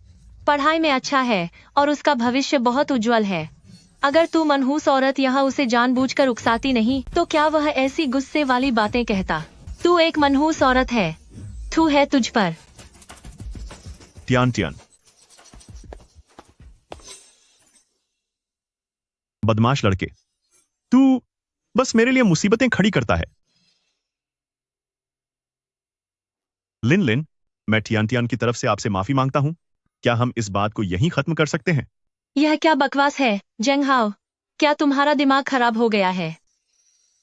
पढ़ाई में अच्छा है और उसका भविष्य बहुत उज्जवल है। अगर तू मनहूस औरत यहाँ उसे जानबूझकर उकसाती नहीं तो क्या वह ऐसी गुस्से वाली बातें कहता? तू एक मनहूस औरत है, थू है तुझ पर। टियान, बदमाश लड़के, तू बस मेरे लिए मुसीबतें खड़ी करता है। लिन, मैं टियान की तरफ से आपसे माफी मांगता हूं। क्या हम इस बात को यहीं खत्म कर सकते हैं? यह क्या बकवास है जेंग हाओ? क्या तुम्हारा दिमाग खराब हो गया है?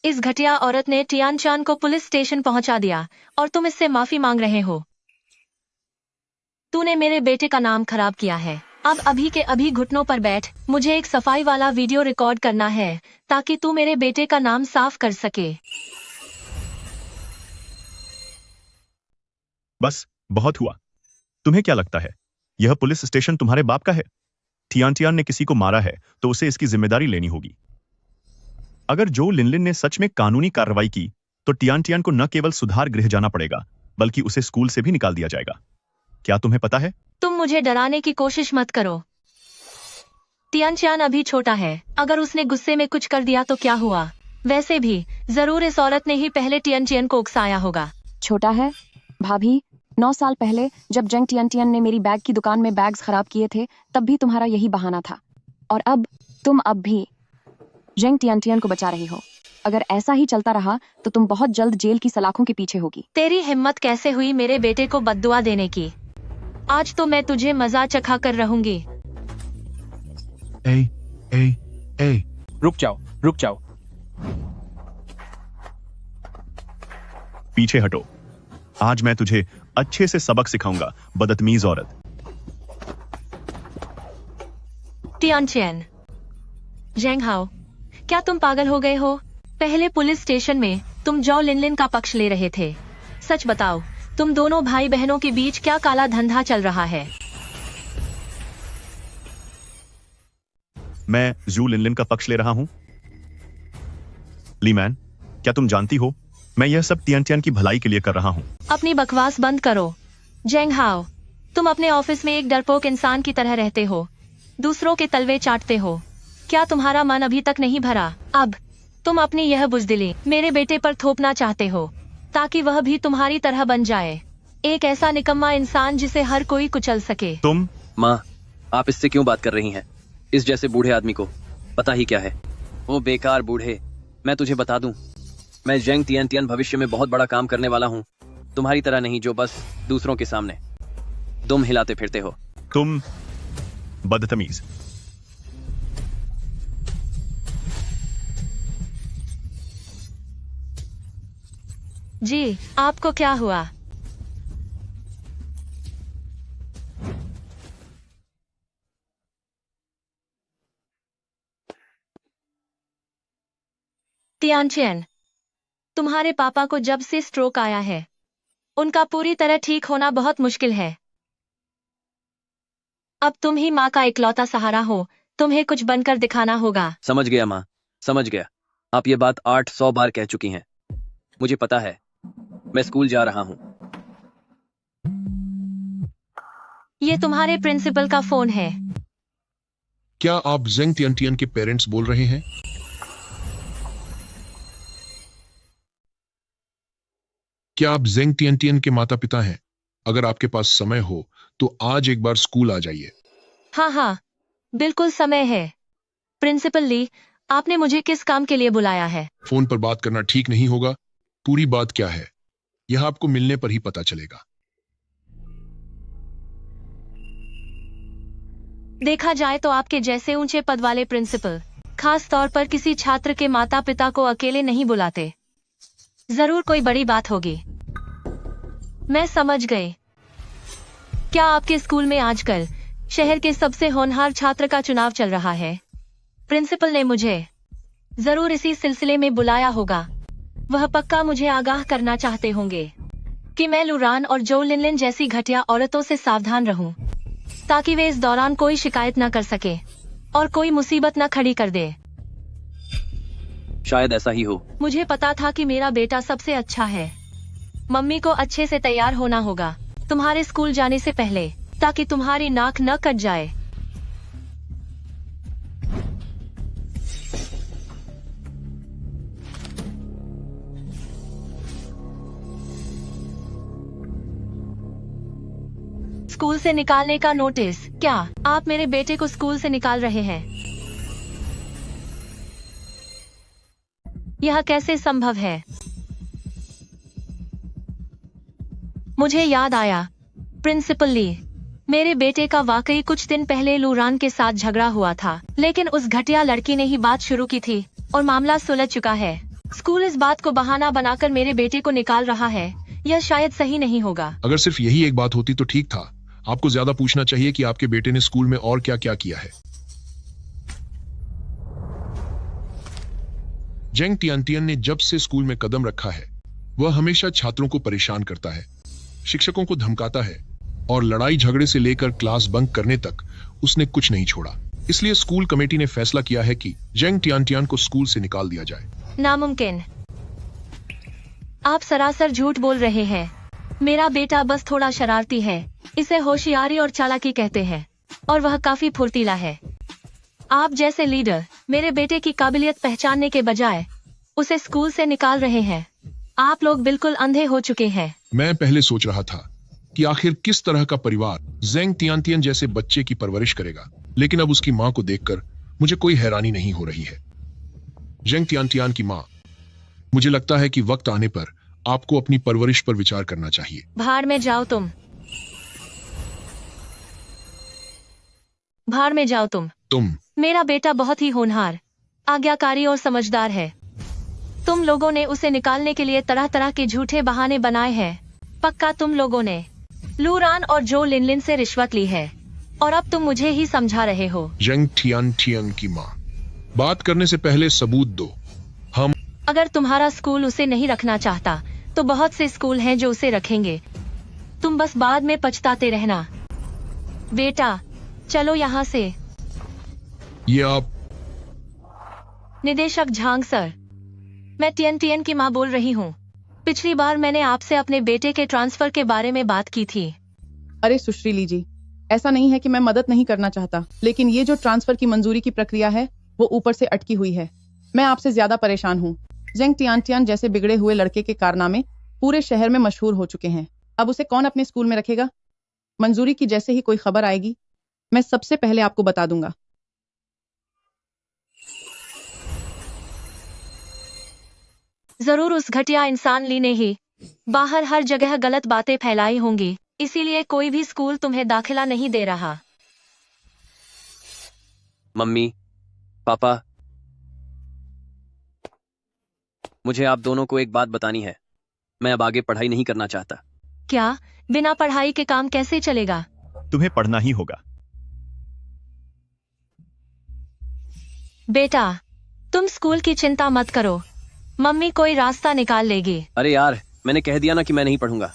इस घटिया औरत ने टियान को पुलिस स्टेशन पहुंचा दिया और तुम इससे माफी मांग रहे हो। तूने मेरे बेटे का नाम खराब किया है। अब अभी के अभी घुटनों पर बैठ, मुझे एक सफाई वाला वीडियो रिकॉर्ड करना है ताकि तू मेरे बेटे का नाम साफ कर सके। बस बहुत हुआ। तुम्हें क्या लगता है यह पुलिस स्टेशन तुम्हारे बाप का है? टियान ने किसी को मारा है तो उसे इसकी जिम्मेदारी लेनी होगी। अगर जो लिन ने सच में कानूनी कार्रवाई की तो टियान को न केवल सुधार गृह जाना पड़ेगा बल्कि उसे स्कूल से भी निकाल दिया जाएगा। क्या तुम्हें पता है? तुम मुझे डराने की कोशिश मत करो। टियान अभी छोटा है, अगर उसने गुस्से में कुछ कर दिया तो क्या हुआ? वैसे भी जरूर इस औरत ने ही पहले टियान को उकसाया होगा। छोटा है भाभी, 9 साल पहले जब जेंग टियान ने मेरी बैग की दुकान में बैग्स खराब किए थे तब भी तुम्हारा यही बहाना था, और अब तुम अब भी जेंग टियान को बचा रही हो। अगर ऐसा ही चलता रहा तो तुम बहुत जल्द जेल की सलाखों के पीछे होगी। तेरी हिम्मत कैसे हुई मेरे बेटे को बद्दुआ देने की? आज तो मैं तुझे मजा चखा कर रहूंगी। ए, रुक जाओ। पीछे हटो। आज मैं तुझे अच्छे से सबक सिखाऊंगा, बदतमीज औरत। टियान, जेंग हाओ, क्या तुम पागल हो गए हो? पहले पुलिस स्टेशन में तुम जॉ लिन का पक्ष ले रहे थे। सच बताओ, तुम दोनों भाई बहनों के बीच क्या काला धंधा चल रहा है? मैं जू लिन का पक्ष ले रहा हूं। लीमैन, क्या तुम जानती हो मैं यह सब टियान की भलाई के लिए कर रहा हूं। अपनी बकवास बंद करो। जेंग हाओ, तुम अपने ऑफिस में एक डरपोक इंसान की तरह रहते हो, दूसरों के तलवे चाटते हो। क्या तुम्हारा मन अभी तक नहीं भरा? अब तुम अपनी यह बुज़दिली मेरे बेटे पर थोपना चाहते हो ताकि वह भी तुम्हारी तरह बन जाए, एक ऐसा निकम्मा इंसान जिसे हर कोई कुचल सके। तुम माँ, आप इससे क्यों बात कर रही हैं? इस जैसे बूढ़े आदमी को पता ही क्या है? वो बेकार बूढ़े, मैं तुझे बता दूं, मैं जेंग टियान भविष्य में बहुत बड़ा काम करने वाला हूँ। तुम्हारी तरह नहीं जो बस दूसरों के सामने दुम हिलाते फिरते हो। तुम बदतमीज। जी, आपको क्या हुआ? टियान, तुम्हारे पापा को जब से स्ट्रोक आया है, उनका पूरी तरह ठीक होना बहुत मुश्किल है। अब तुम ही माँ का इकलौता सहारा हो, तुम्हें कुछ बनकर दिखाना होगा। समझ गया माँ, समझ गया। आप ये बात 800 बार कह चुकी हैं। मुझे पता है, मैं स्कूल जा रहा हूँ। ये तुम्हारे प्रिंसिपल का फोन है। क्या आप जेंग टियान के पेरेंट्स बोल रहे हैं? क्या आप जेंग टियान के माता पिता हैं? अगर आपके पास समय हो तो आज एक बार स्कूल आ जाइए। हाँ, बिल्कुल समय है। प्रिंसिपल ली, आपने मुझे किस काम के लिए बुलाया है? फोन पर बात करना ठीक नहीं होगा। पूरी बात क्या है यह आपको मिलने पर ही पता चलेगा। देखा जाए तो आपके जैसे ऊंचे पद वाले प्रिंसिपल खास तौर पर किसी छात्र के माता पिता को अकेले नहीं बुलाते। जरूर कोई बड़ी बात होगी। मैं समझ गई। क्या आपके स्कूल में आजकल शहर के सबसे होनहार छात्र का चुनाव चल रहा है? प्रिंसिपल ने मुझे जरूर इसी सिलसिले में बुलाया होगा। वह पक्का मुझे आगाह करना चाहते होंगे कि मैं लूरान और जो लिनलिन जैसी घटिया औरतों से सावधान रहूं, ताकि वे इस दौरान कोई शिकायत न कर सके और कोई मुसीबत न खड़ी कर दे। शायद ऐसा ही हो। मुझे पता था कि मेरा बेटा सबसे अच्छा है। मम्मी को अच्छे से तैयार होना होगा तुम्हारे स्कूल जाने से पहले, ताकि तुम्हारी नाक न कट जाए। स्कूल से निकालने का नोटिस? क्या आप मेरे बेटे को स्कूल से निकाल रहे हैं? यह कैसे संभव है? मुझे याद आया, प्रिंसिपल ली, मेरे बेटे का वाकई कुछ दिन पहले लूरान के साथ झगड़ा हुआ था, लेकिन उस घटिया लड़की ने ही बात शुरू की थी और मामला सुलझ चुका है। स्कूल इस बात को बहाना बनाकर मेरे बेटे को निकाल रहा है। यह शायद सही नहीं होगा। अगर सिर्फ यही एक बात होती तो ठीक था। आपको ज्यादा पूछना चाहिए कि आपके बेटे ने स्कूल में और क्या क्या किया है। जेंग टियानटियन ने जब से स्कूल में कदम रखा है, वह हमेशा छात्रों को परेशान करता है, शिक्षकों को धमकाता है और लड़ाई झगड़े से लेकर क्लास बंक करने तक उसने कुछ नहीं छोड़ा। इसलिए स्कूल कमेटी ने फैसला किया है कि जेंग टियानटियन को स्कूल से निकाल दिया जाए। नामुमकिन। आप सरासर झूठ बोल रहे हैं। मेरा बेटा बस थोड़ा शरारती है। इसे होशियारी और चालाकी कहते हैं और वह काफी फुर्तीला है। आप जैसे लीडर मेरे बेटे की काबिलियत पहचानने के बजाय उसे स्कूल से निकाल रहे हैं। आप लोग बिल्कुल अंधे हो चुके हैं। मैं पहले सोच रहा था कि आखिर किस तरह का परिवार जेंग टियानटियन जैसे बच्चे की परवरिश करेगा, लेकिन अब उसकी मां को देखकर मुझे कोई हैरानी नहीं हो रही है। जेंग टियानटियन की मां, मुझे लगता है कि वक्त आने पर आपको अपनी परवरिश पर विचार करना चाहिए। भाड़ में जाओ तुम। भाड़ में जाओ तुम। मेरा बेटा बहुत ही होनहार, आज्ञाकारी और समझदार है। तुम लोगों ने उसे निकालने के लिए तरह तरह के झूठे बहाने बनाए हैं। पक्का तुम लोगों ने लूरान और जो लिनलिन से रिश्वत ली है और अब तुम मुझे ही समझा रहे हो। जेंग टियानटियन की मां, बात करने से पहले सबूत दो। हम अगर तुम्हारा स्कूल उसे नहीं रखना चाहता तो बहुत से स्कूल हैं जो उसे रखेंगे। तुम बस बाद में पछताते रहना। बेटा चलो यहाँ से। ये आप? निदेशक झांग सर, मैं टियन की माँ बोल रही हूँ। पिछली बार मैंने आपसे अपने बेटे के ट्रांसफर के बारे में बात की थी। अरे सुश्री जी, ऐसा नहीं है कि मैं मदद नहीं करना चाहता, लेकिन ये जो ट्रांसफर की मंजूरी की प्रक्रिया है वो ऊपर से अटकी हुई है। मैं आपसे ज्यादा परेशान हूँ। जेंग टियानटियन जैसे बिगड़े हुए लड़के के कारनामे पूरे शहर में मशहूर हो चुके हैं। अब उसे कौन अपने स्कूल में रखेगा? मंजूरी की जैसे ही कोई खबर आएगी मैं सबसे पहले आपको बता दूंगा। जरूर उस घटिया इंसान ली ने ही बाहर हर जगह गलत बातें फैलाई होंगी, इसीलिए कोई भी स्कूल तुम्हें दाखिला नहीं दे रहा। मम्मी, पापा, मुझे आप दोनों को एक बात बतानी है। मैं अब आगे पढ़ाई नहीं करना चाहता। क्या? बिना पढ़ाई के काम कैसे चलेगा? तुम्हें पढ़ना ही होगा। बेटा तुम स्कूल की चिंता मत करो, मम्मी कोई रास्ता निकाल लेगी। अरे यार, मैंने कह दिया ना कि मैं नहीं पढ़ूंगा।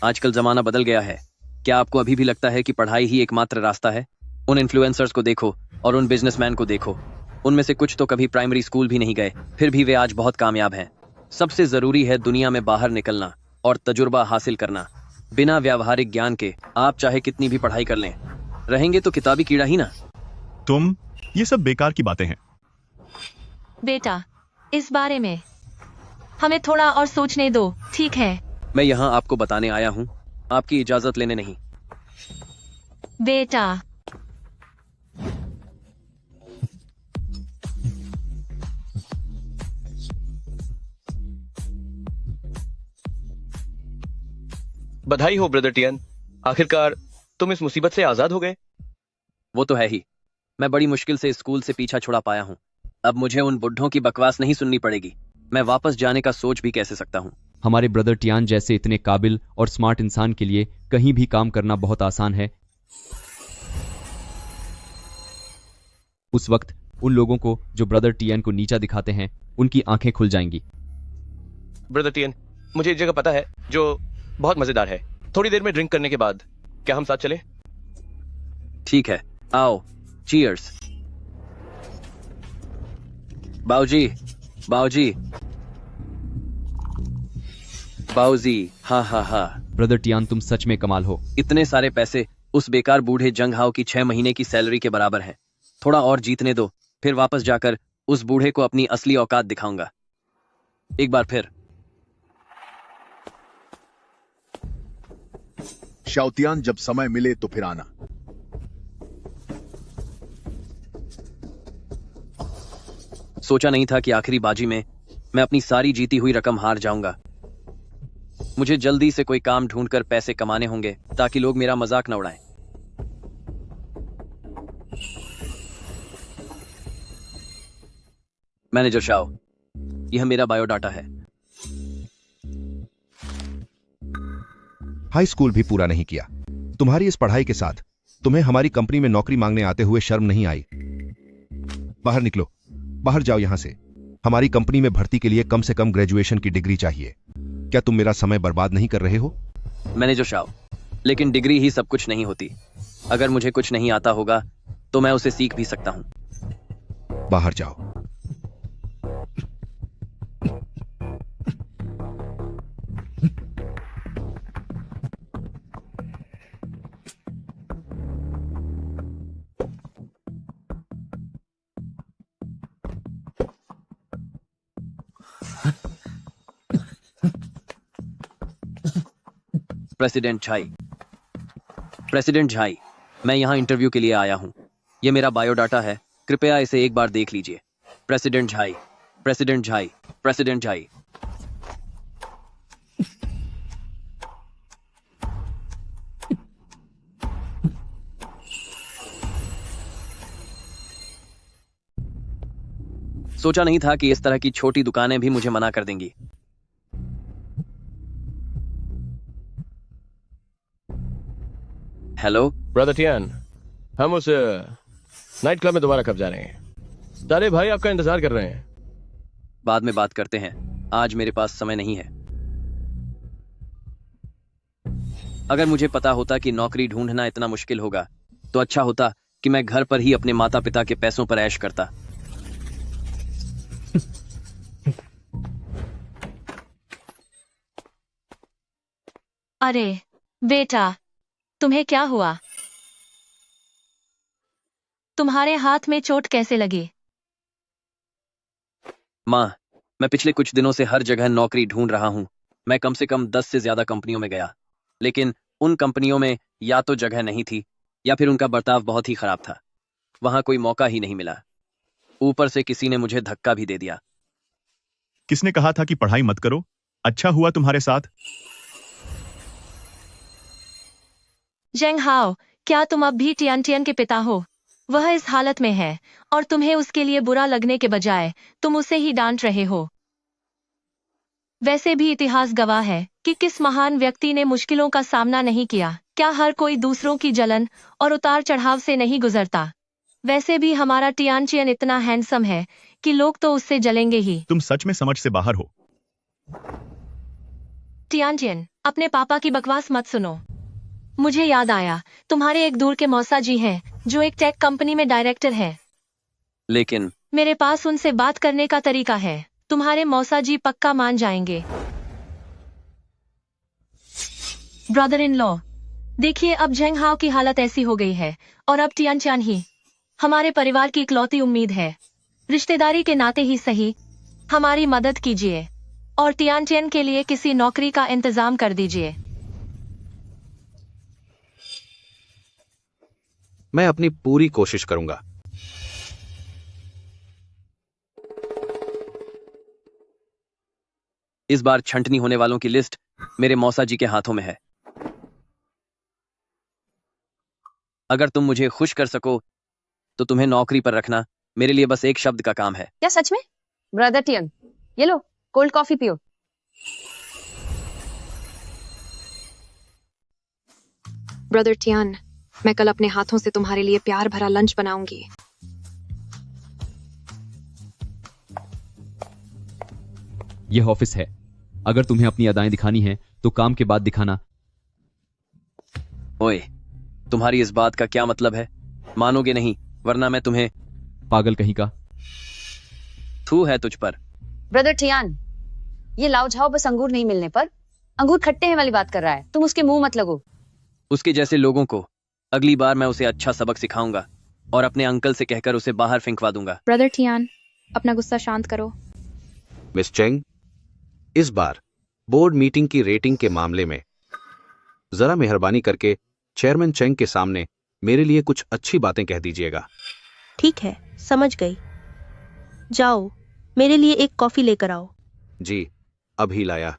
आजकल जमाना बदल गया है। क्या आपको अभी भी लगता है कि पढ़ाई ही एकमात्र रास्ता है? उन इन्फ्लुएंसर्स को देखो और उन बिजनेसमैन को देखो। उनमें से कुछ तो कभी प्राइमरी स्कूल भी नहीं गए, फिर भी वे आज बहुत कामयाब हैं। सबसे जरूरी है दुनिया में बाहर निकलना और तजुर्बा हासिल करना। बिना व्यावहारिक ज्ञान के आप चाहे कितनी भी पढ़ाई कर लें, रहेंगे तो किताबी कीड़ा ही ना। ये सब बेकार की बातें हैं। बेटा इस बारे में हमें थोड़ा और सोचने दो, ठीक है? मैं यहाँ आपको बताने आया हूँ, आपकी इजाजत लेने नहीं। बेटा बधाई हो ब्रदर टियन, आखिरकार तुम इस मुसीबत से आजाद हो गए। वो तो है ही। मैं बड़ी मुश्किल से स्कूल से पीछा छुड़ा पाया हूँ। अब मुझे उन बुढ़ों की बकवास नहीं सुननी पड़ेगी। मैं वापस जाने का सोच भी कैसे सकता हूँ। हमारे ब्रदर टियान जैसे इतने काबिल और स्मार्ट इंसान के लिए कहीं भी काम करना बहुत आसान है। उस वक्त उन लोगों को जो ब्रदर टियान को नीचा दिखाते हैं, उनकी आंखें खुल जाएंगी। ब्रदर टियन, मुझे एक जगह पता है जो बहुत मजेदार है। थोड़ी देर में ड्रिंक करने के बाद क्या हम साथ चले? ठीक है, आओ। चीयर्स। बाऊजी, बाऊजी, बाऊजी, हाँ हाँ हाँ। ब्रदर टियान, तुम सच में कमाल हो। इतने सारे पैसे उस बेकार बूढ़े जंग हाओ की 6 महीने की सैलरी के बराबर है। थोड़ा और जीतने दो, फिर वापस जाकर उस बूढ़े को अपनी असली औकात दिखाऊंगा। एक बार फिर। शाओतियान, जब समय मिले तो फिर आना। सोचा नहीं था कि आखिरी बाजी में मैं अपनी सारी जीती हुई रकम हार जाऊंगा। मुझे जल्दी से कोई काम ढूंढकर पैसे कमाने होंगे ताकि लोग मेरा मजाक न उड़ाएं। मैनेजर शाओ, यह मेरा बायोडाटा है। हाई स्कूल भी पूरा नहीं किया। तुम्हारी इस पढ़ाई के साथ तुम्हें हमारी कंपनी में नौकरी मांगने आते हुए शर्म नहीं आई? बाहर निकलो, बाहर जाओ यहां से। हमारी कंपनी में भर्ती के लिए कम से कम ग्रेजुएशन की डिग्री चाहिए। क्या तुम मेरा समय बर्बाद नहीं कर रहे हो? मैनेजर शाओ, लेकिन डिग्री ही सब कुछ नहीं होती। अगर मुझे कुछ नहीं आता होगा तो मैं उसे सीख भी सकता हूं। बाहर जाओ। प्रेसिडेंट झाई, प्रेसिडेंट झाई, मैं यहां इंटरव्यू के लिए आया हूं। यह मेरा बायोडाटा है, कृपया इसे एक बार देख लीजिए। प्रेसिडेंट झाई, प्रेसिडेंट झाई, प्रेसिडेंट झाई। सोचा नहीं था कि इस तरह की छोटी दुकानें भी मुझे मना कर देंगी। हेलो ब्रदर टियन, हम उस नाइट क्लब में दोबारा कब जा रहे हैं? सारे भाई आपका इंतजार कर रहे हैं। बाद में बात करते हैं, आज मेरे पास समय नहीं है। अगर मुझे पता होता कि नौकरी ढूंढना इतना मुश्किल होगा तो अच्छा होता कि मैं घर पर ही अपने माता पिता के पैसों पर ऐश करता। अरे बेटा, तुम्हें क्या हुआ? तुम्हारे हाथ में चोट कैसे लगी? माँ, मैं पिछले कुछ दिनों से हर जगह नौकरी ढूंढ रहा हूँ। मैं कम से कम 10 से ज्यादा कंपनियों में गया, लेकिन उन कंपनियों में या तो जगह नहीं थी या फिर उनका बर्ताव बहुत ही खराब था। वहां कोई मौका ही नहीं मिला। ऊपर से किसी ने मुझे धक्का भी दे दिया। किसने कहा था कि पढ़ाई मत करो? अच्छा हुआ तुम्हारे साथ। जेंग हाओ, क्या तुम अब भी टियान टियान के पिता हो? वह इस हालत में है और तुम्हें उसके लिए बुरा लगने के बजाय तुम उसे ही डांट रहे हो। वैसे भी इतिहास गवाह है कि किस महान व्यक्ति ने मुश्किलों का सामना नहीं किया। क्या हर कोई दूसरों की जलन और उतार चढ़ाव से नहीं गुजरता? वैसे भी हमारा टियान टियान इतना हैंडसम है कि लोग तो उससे जलेंगे ही। तुम सच में समझ से बाहर हो। टियान टियान, अपने पापा की बकवास मत सुनो। मुझे याद आया, तुम्हारे एक दूर के मौसा जी हैं जो एक टेक कंपनी में डायरेक्टर हैं। लेकिन मेरे पास उनसे बात करने का तरीका है। तुम्हारे मौसा जी पक्का मान जाएंगे। ब्रदर इन लॉ, देखिए अब जेंग हाओ की हालत ऐसी हो गई है और अब टियान टियान ही हमारे परिवार की इकलौती उम्मीद है। रिश्तेदारी के नाते ही सही, हमारी मदद कीजिए और टियान टियान के लिए किसी नौकरी का इंतजाम कर दीजिए। मैं अपनी पूरी कोशिश करूंगा। इस बार छंटनी होने वालों की लिस्ट मेरे मौसा जी के हाथों में है। अगर तुम मुझे खुश कर सको तो तुम्हें नौकरी पर रखना मेरे लिए बस एक शब्द का काम है। क्या सच में? ब्रदर टियन, ये लो कोल्ड कॉफी पियो। ब्रदर टियान, मैं कल अपने हाथों से तुम्हारे लिए प्यार भरा लंच बनाऊंगी। यह ऑफिस है। अगर तुम्हें अपनी अदाएं दिखानी है तो काम के बाद दिखाना। ओए, तुम्हारी इस बात का क्या मतलब है? मानोगे नहीं वरना मैं तुम्हें। पागल कहीं का। थू है तुझ पर। ब्रदर टियान, ये लाओ झाओ बस अंगूर नहीं मिलने पर। अंगूर खट्टे हैं वाली बात कर रहा है, तुम उसके मुंह मत लगो। उसके जैसे लोगों को अगली बार मैं उसे अच्छा सबक सिखाऊंगा और अपने अंकल से कहकर उसे बाहर फेंकवा दूंगा। ब्रदर टियान, अपना गुस्सा शांत करो। मिस चेंग, इस बार बोर्ड मीटिंग की रेटिंग के मामले में जरा मेहरबानी करके चेयरमैन चेंग के सामने मेरे लिए कुछ अच्छी बातें कह दीजिएगा। ठीक है, समझ गई। जाओ, मेरे लिए एक कॉफी लेकर आओ। जी, अभी लाया।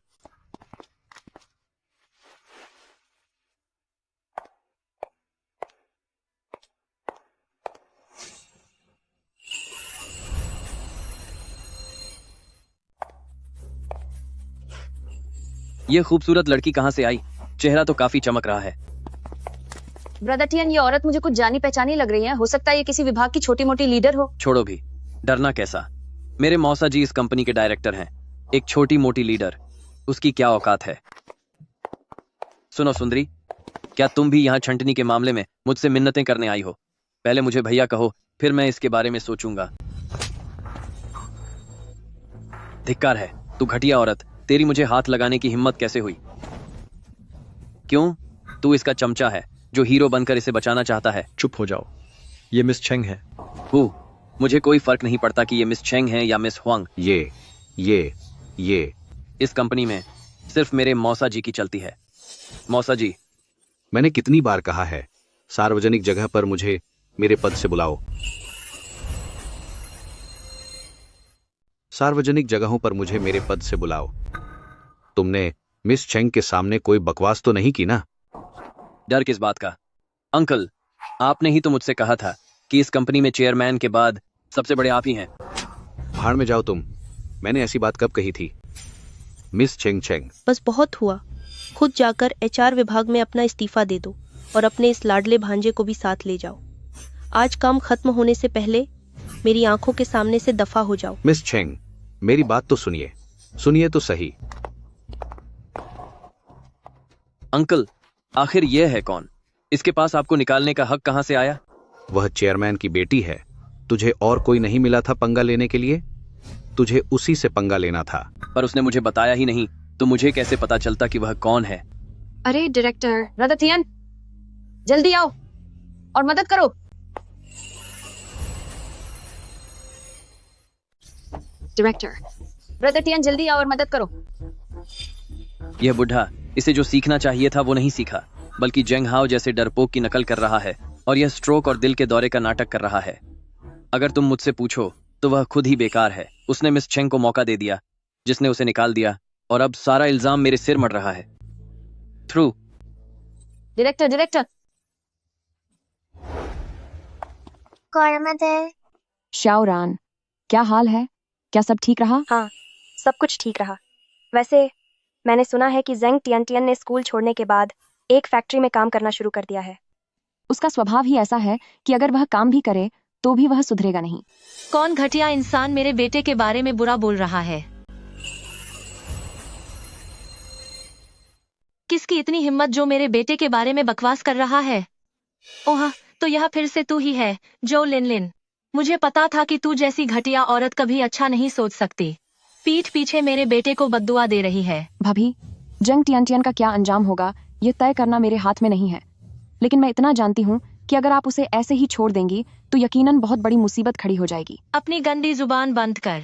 ये खूबसूरत लड़की कहाँ से आई? चेहरा तो काफी चमक रहा है। ब्रदर टियन, ये औरत मुझे कुछ जानी पहचानी लग रही है। हो सकता है ये किसी विभाग की छोटी मोटी लीडर हो। छोड़ो भी, डरना कैसा। मेरे मौसा जी इस कंपनी के डायरेक्टर हैं। एक छोटी मोटी लीडर, उसकी क्या औकात है। सुनो सुंदरी, क्या तुम भी यहाँ छंटनी के मामले में मुझसे मिन्नतें करने आई हो? पहले मुझे भैया कहो, फिर मैं इसके बारे में सोचूंगा। धिक्कार है, तू घटिया औरत। तेरी मुझे हाथ लगाने की हिम्मत कैसे हुई? क्यों? तू इसका चमचा है जो हीरो बनकर इसे बचाना चाहता है। चुप हो जाओ, ये मिस चेंग है। मुझे कोई फर्क नहीं पड़ता कि ये मिस चेंग है या मिस हुआंग। ये इस कंपनी में सिर्फ मेरे मौसा जी की चलती है। मौसा जी, मैंने कितनी बार कहा है, सार्वजनिक जगह पर मुझे मेरे पद से बुलाओ। सार्वजनिक जगहों पर मुझे मेरे पद से बुलाओ। तुमने मिस चेंग के सामने कोई बकवास तो नहीं की ना? डर किस बात का? अंकल, आपने ही तो मुझसे कहा था कि इस कंपनी में चेयरमैन के बाद सबसे बड़े आप ही हैं। भाड़ में जाओ तुम। मैंने ऐसी बात कब कही थी? मिस चेंग चेंग, बस बहुत हुआ। खुद जाकर एचआर विभाग में अपना इस्तीफा दे दो और अपने इस लाडले भांजे को भी साथ ले जाओ। आज काम खत्म होने से पहले मेरी आंखों के सामने से दफा हो जाओ। मिस चेंग, मेरी बात तो सुनिए, सुनिए तो सही। अंकल, आखिर यह है कौन? इसके पास आपको निकालने का हक कहां से आया? वह चेयरमैन की बेटी है। तुझे और कोई नहीं मिला था पंगा लेने के लिए? तुझे उसी से पंगा लेना था। पर उसने मुझे बताया ही नहीं, तो मुझे कैसे पता चलता कि वह कौन है? अरे डायरेक्टर, ब्रदर टियन, जल्दी आओ और मदद करो। डायरेक्टर, ब्रदर टियन, जल्दी आओ और मदद करो। यह बुढ़ा, इसे जो सीखना चाहिए था वो नहीं सीखा, बल्कि जेंग हाओ जैसे डरपोक की नकल कर रहा है और यह स्ट्रोक और दिल के दौरे का नाटक कर रहा है। अगर तुम मुझसे पूछो तो वह खुद ही बेकार है। उसने मिस चेंग को मौका दे दिया, जिसने उसे निकाल दिया, और अब सारा इल्जाम मेरे सिर मड़ रहा है। थ्रू डायरेक्टर, शाओरान, क्या हाल है? क्या सब ठीक रहा? हाँ, सब कुछ ठीक रहा। वैसे मैंने सुना है कि जेंग टियन ने स्कूल छोड़ने के बाद एक फैक्ट्री में काम करना शुरू कर दिया है। उसका स्वभाव ही ऐसा है कि अगर वह काम भी करे तो भी वह सुधरेगा नहीं। कौन घटिया इंसान मेरे बेटे के बारे में बुरा बोल रहा है? किसकी इतनी हिम्मत जो मेरे बेटे के बारे में बकवास कर रहा है? ओह, तो यह फिर से तू ही है, जो लिन। मुझे पता था कि तू जैसी घटिया औरत कभी अच्छा नहीं सोच सकती। पीठ पीछे मेरे बेटे को बद्दुआ दे रही है। भाभी, जेंग टियन का क्या अंजाम होगा ये तय करना मेरे हाथ में नहीं है, लेकिन मैं इतना जानती हूँ कि अगर आप उसे ऐसे ही छोड़ देंगी तो यकीनन बहुत बड़ी मुसीबत खड़ी हो जाएगी। अपनी गंदी जुबान बंद कर।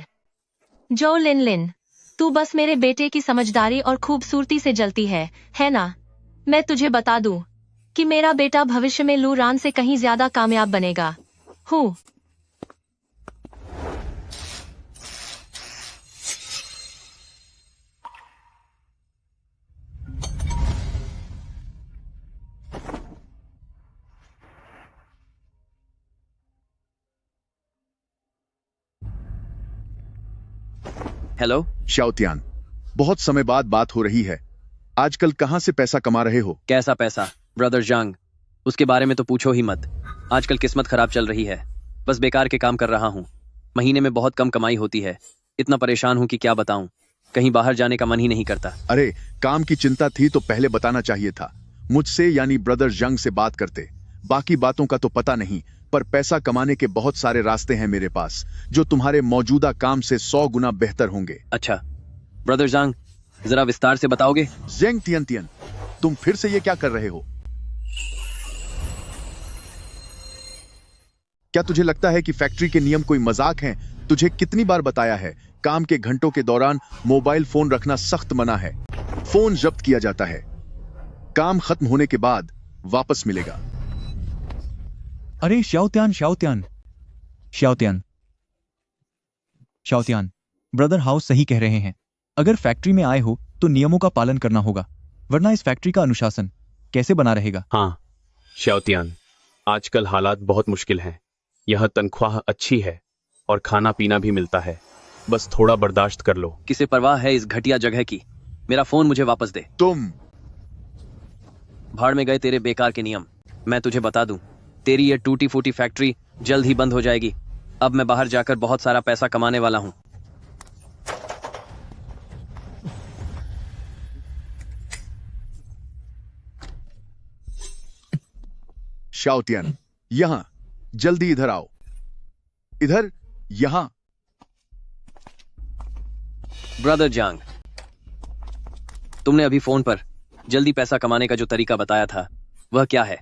जो लिन, तू बस मेरे बेटे की समझदारी और खूबसूरती से जलती है ना? मैं तुझे बता दूं कि मेरा बेटा भविष्य में लू रान से कहीं ज्यादा कामयाब बनेगा। हूँ हेलो शाओतियान, बहुत समय बाद बात हो रही है। आजकल कहाँ से पैसा कमा रहे हो? कैसा पैसा ब्रदर जांग, उसके बारे में तो पूछो ही मत। आजकल किस्मत खराब चल रही है, बस बेकार के काम कर रहा हूँ। महीने में बहुत कम कमाई होती है। इतना परेशान हूँ कि क्या बताऊँ, कहीं बाहर जाने का मन ही नहीं करता। अरे काम की चिंता थी तो पहले बताना चाहिए था। मुझसे यानी ब्रदर जंग से बात करते। बाकी बातों का तो पता नहीं, पर पैसा कमाने के बहुत सारे रास्ते हैं मेरे पास, जो तुम्हारे मौजूदा काम से 100 गुना बेहतर होंगे। अच्छा ब्रदर जांग, जरा विस्तार से बताओगे? जेंग टियन, तुम फिर से ये क्या कर रहे हो? क्या तुझे लगता है कि फैक्ट्री के नियम कोई मजाक हैं? तुझे कितनी बार बताया है, काम के घंटों के दौरान मोबाइल फोन रखना सख्त मना है। फोन जब्त किया जाता है, काम खत्म होने के बाद वापस मिलेगा। अरे शाओतियान, ब्रदर हाउस सही कह रहे हैं। अगर फैक्ट्री में आए हो तो नियमों का पालन करना होगा, वरना इस फैक्ट्री का अनुशासन कैसे बना रहेगा? हाँ शाओतियान, आजकल हालात बहुत मुश्किल हैं। यह तनख्वाह अच्छी है और खाना पीना भी मिलता है, बस थोड़ा बर्दाश्त कर लो। किसे परवाह है इस घटिया जगह की? मेरा फोन मुझे वापस दे। तुम भाड़ में गए तेरे बेकार के नियम। मैं तुझे बता दूं, तेरी ये टूटी फूटी फैक्ट्री जल्द ही बंद हो जाएगी। अब मैं बाहर जाकर बहुत सारा पैसा कमाने वाला हूं। शाओतियान, यहां जल्दी इधर आओ। इधर, यहां। ब्रदर जांग, तुमने अभी फोन पर जल्दी पैसा कमाने का जो तरीका बताया था वह क्या है?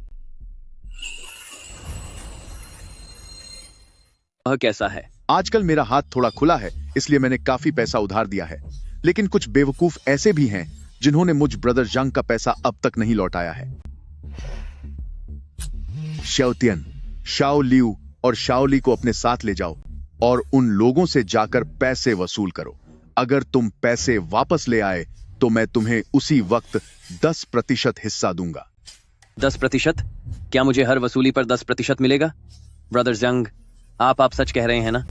वह कैसा है? आजकल मेरा हाथ थोड़ा खुला है, इसलिए मैंने काफी पैसा उधार दिया है। लेकिन कुछ बेवकूफ ऐसे भी हैं जिन्होंने मुझ ब्रदर जंग का पैसा अब तक नहीं लौटाया है। शाओतियन, शाओ लियू और शाओली को अपने साथ ले जाओ और उन लोगों से जाकर पैसे वसूल करो। अगर तुम पैसे वापस ले आए तो मैं तुम्हें उसी वक्त 10% हिस्सा दूंगा। 10%? क्या मुझे हर वसूली पर 10% मिलेगा? ब्रदर जंग, आप सच कह रहे हैं ना?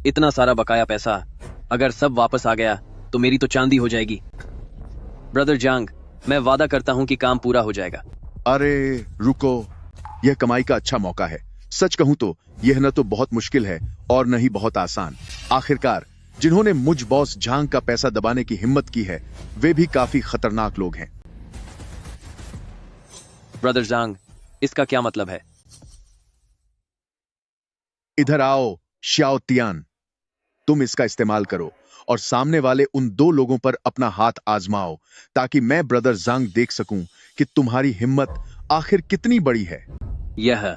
इतना सारा बकाया पैसा अगर सब वापस आ गया तो मेरी तो चांदी हो जाएगी। ब्रदर जांग, मैं वादा करता हूं कि काम पूरा हो जाएगा। अरे रुको, यह कमाई का अच्छा मौका है। सच कहूं तो यह न तो बहुत मुश्किल है और न ही बहुत आसान। आखिरकार जिन्होंने मुझ बॉस झांग का पैसा दबाने की हिम्मत की है, वे भी काफी खतरनाक लोग हैं। ब्रदर जांग, इसका क्या मतलब है? इधर आओ शाओतियान, तुम इसका इस्तेमाल करो और सामने वाले उन 2 लोगों पर अपना हाथ आजमाओ, ताकि मैं ब्रदर जांग देख सकूं कि तुम्हारी हिम्मत आखिर कितनी बड़ी है। यह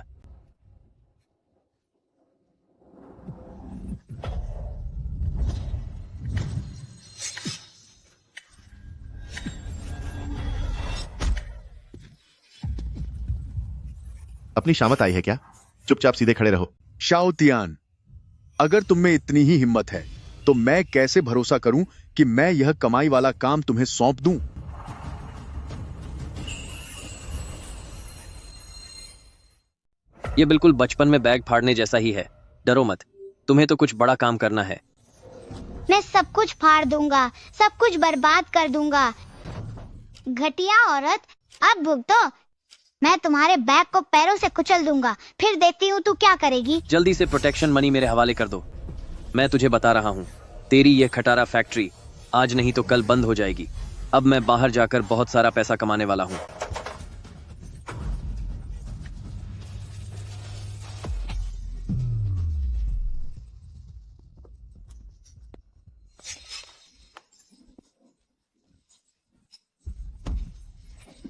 अपनी शामत आई है क्या? चुपचाप सीधे खड़े रहो। शाओतियान, अगर तुम में इतनी ही हिम्मत है तो मैं कैसे भरोसा करूं कि मैं यह कमाई वाला काम तुम्हें सौंप दूं? यह बिल्कुल बचपन में बैग फाड़ने जैसा ही है। डरो मत, तुम्हें तो कुछ बड़ा काम करना है। मैं सब कुछ फाड़ दूंगा, सब कुछ बर्बाद कर दूंगा। घटिया औरत, अब भुगतो। मैं तुम्हारे बैग को पैरों से कुचल दूंगा, फिर देखती हूँ तू क्या करेगी। जल्दी से प्रोटेक्शन मनी मेरे हवाले कर दो। मैं तुझे बता रहा हूँ, तेरी ये खटारा फैक्ट्री आज नहीं तो कल बंद हो जाएगी। अब मैं बाहर जाकर बहुत सारा पैसा कमाने वाला हूँ।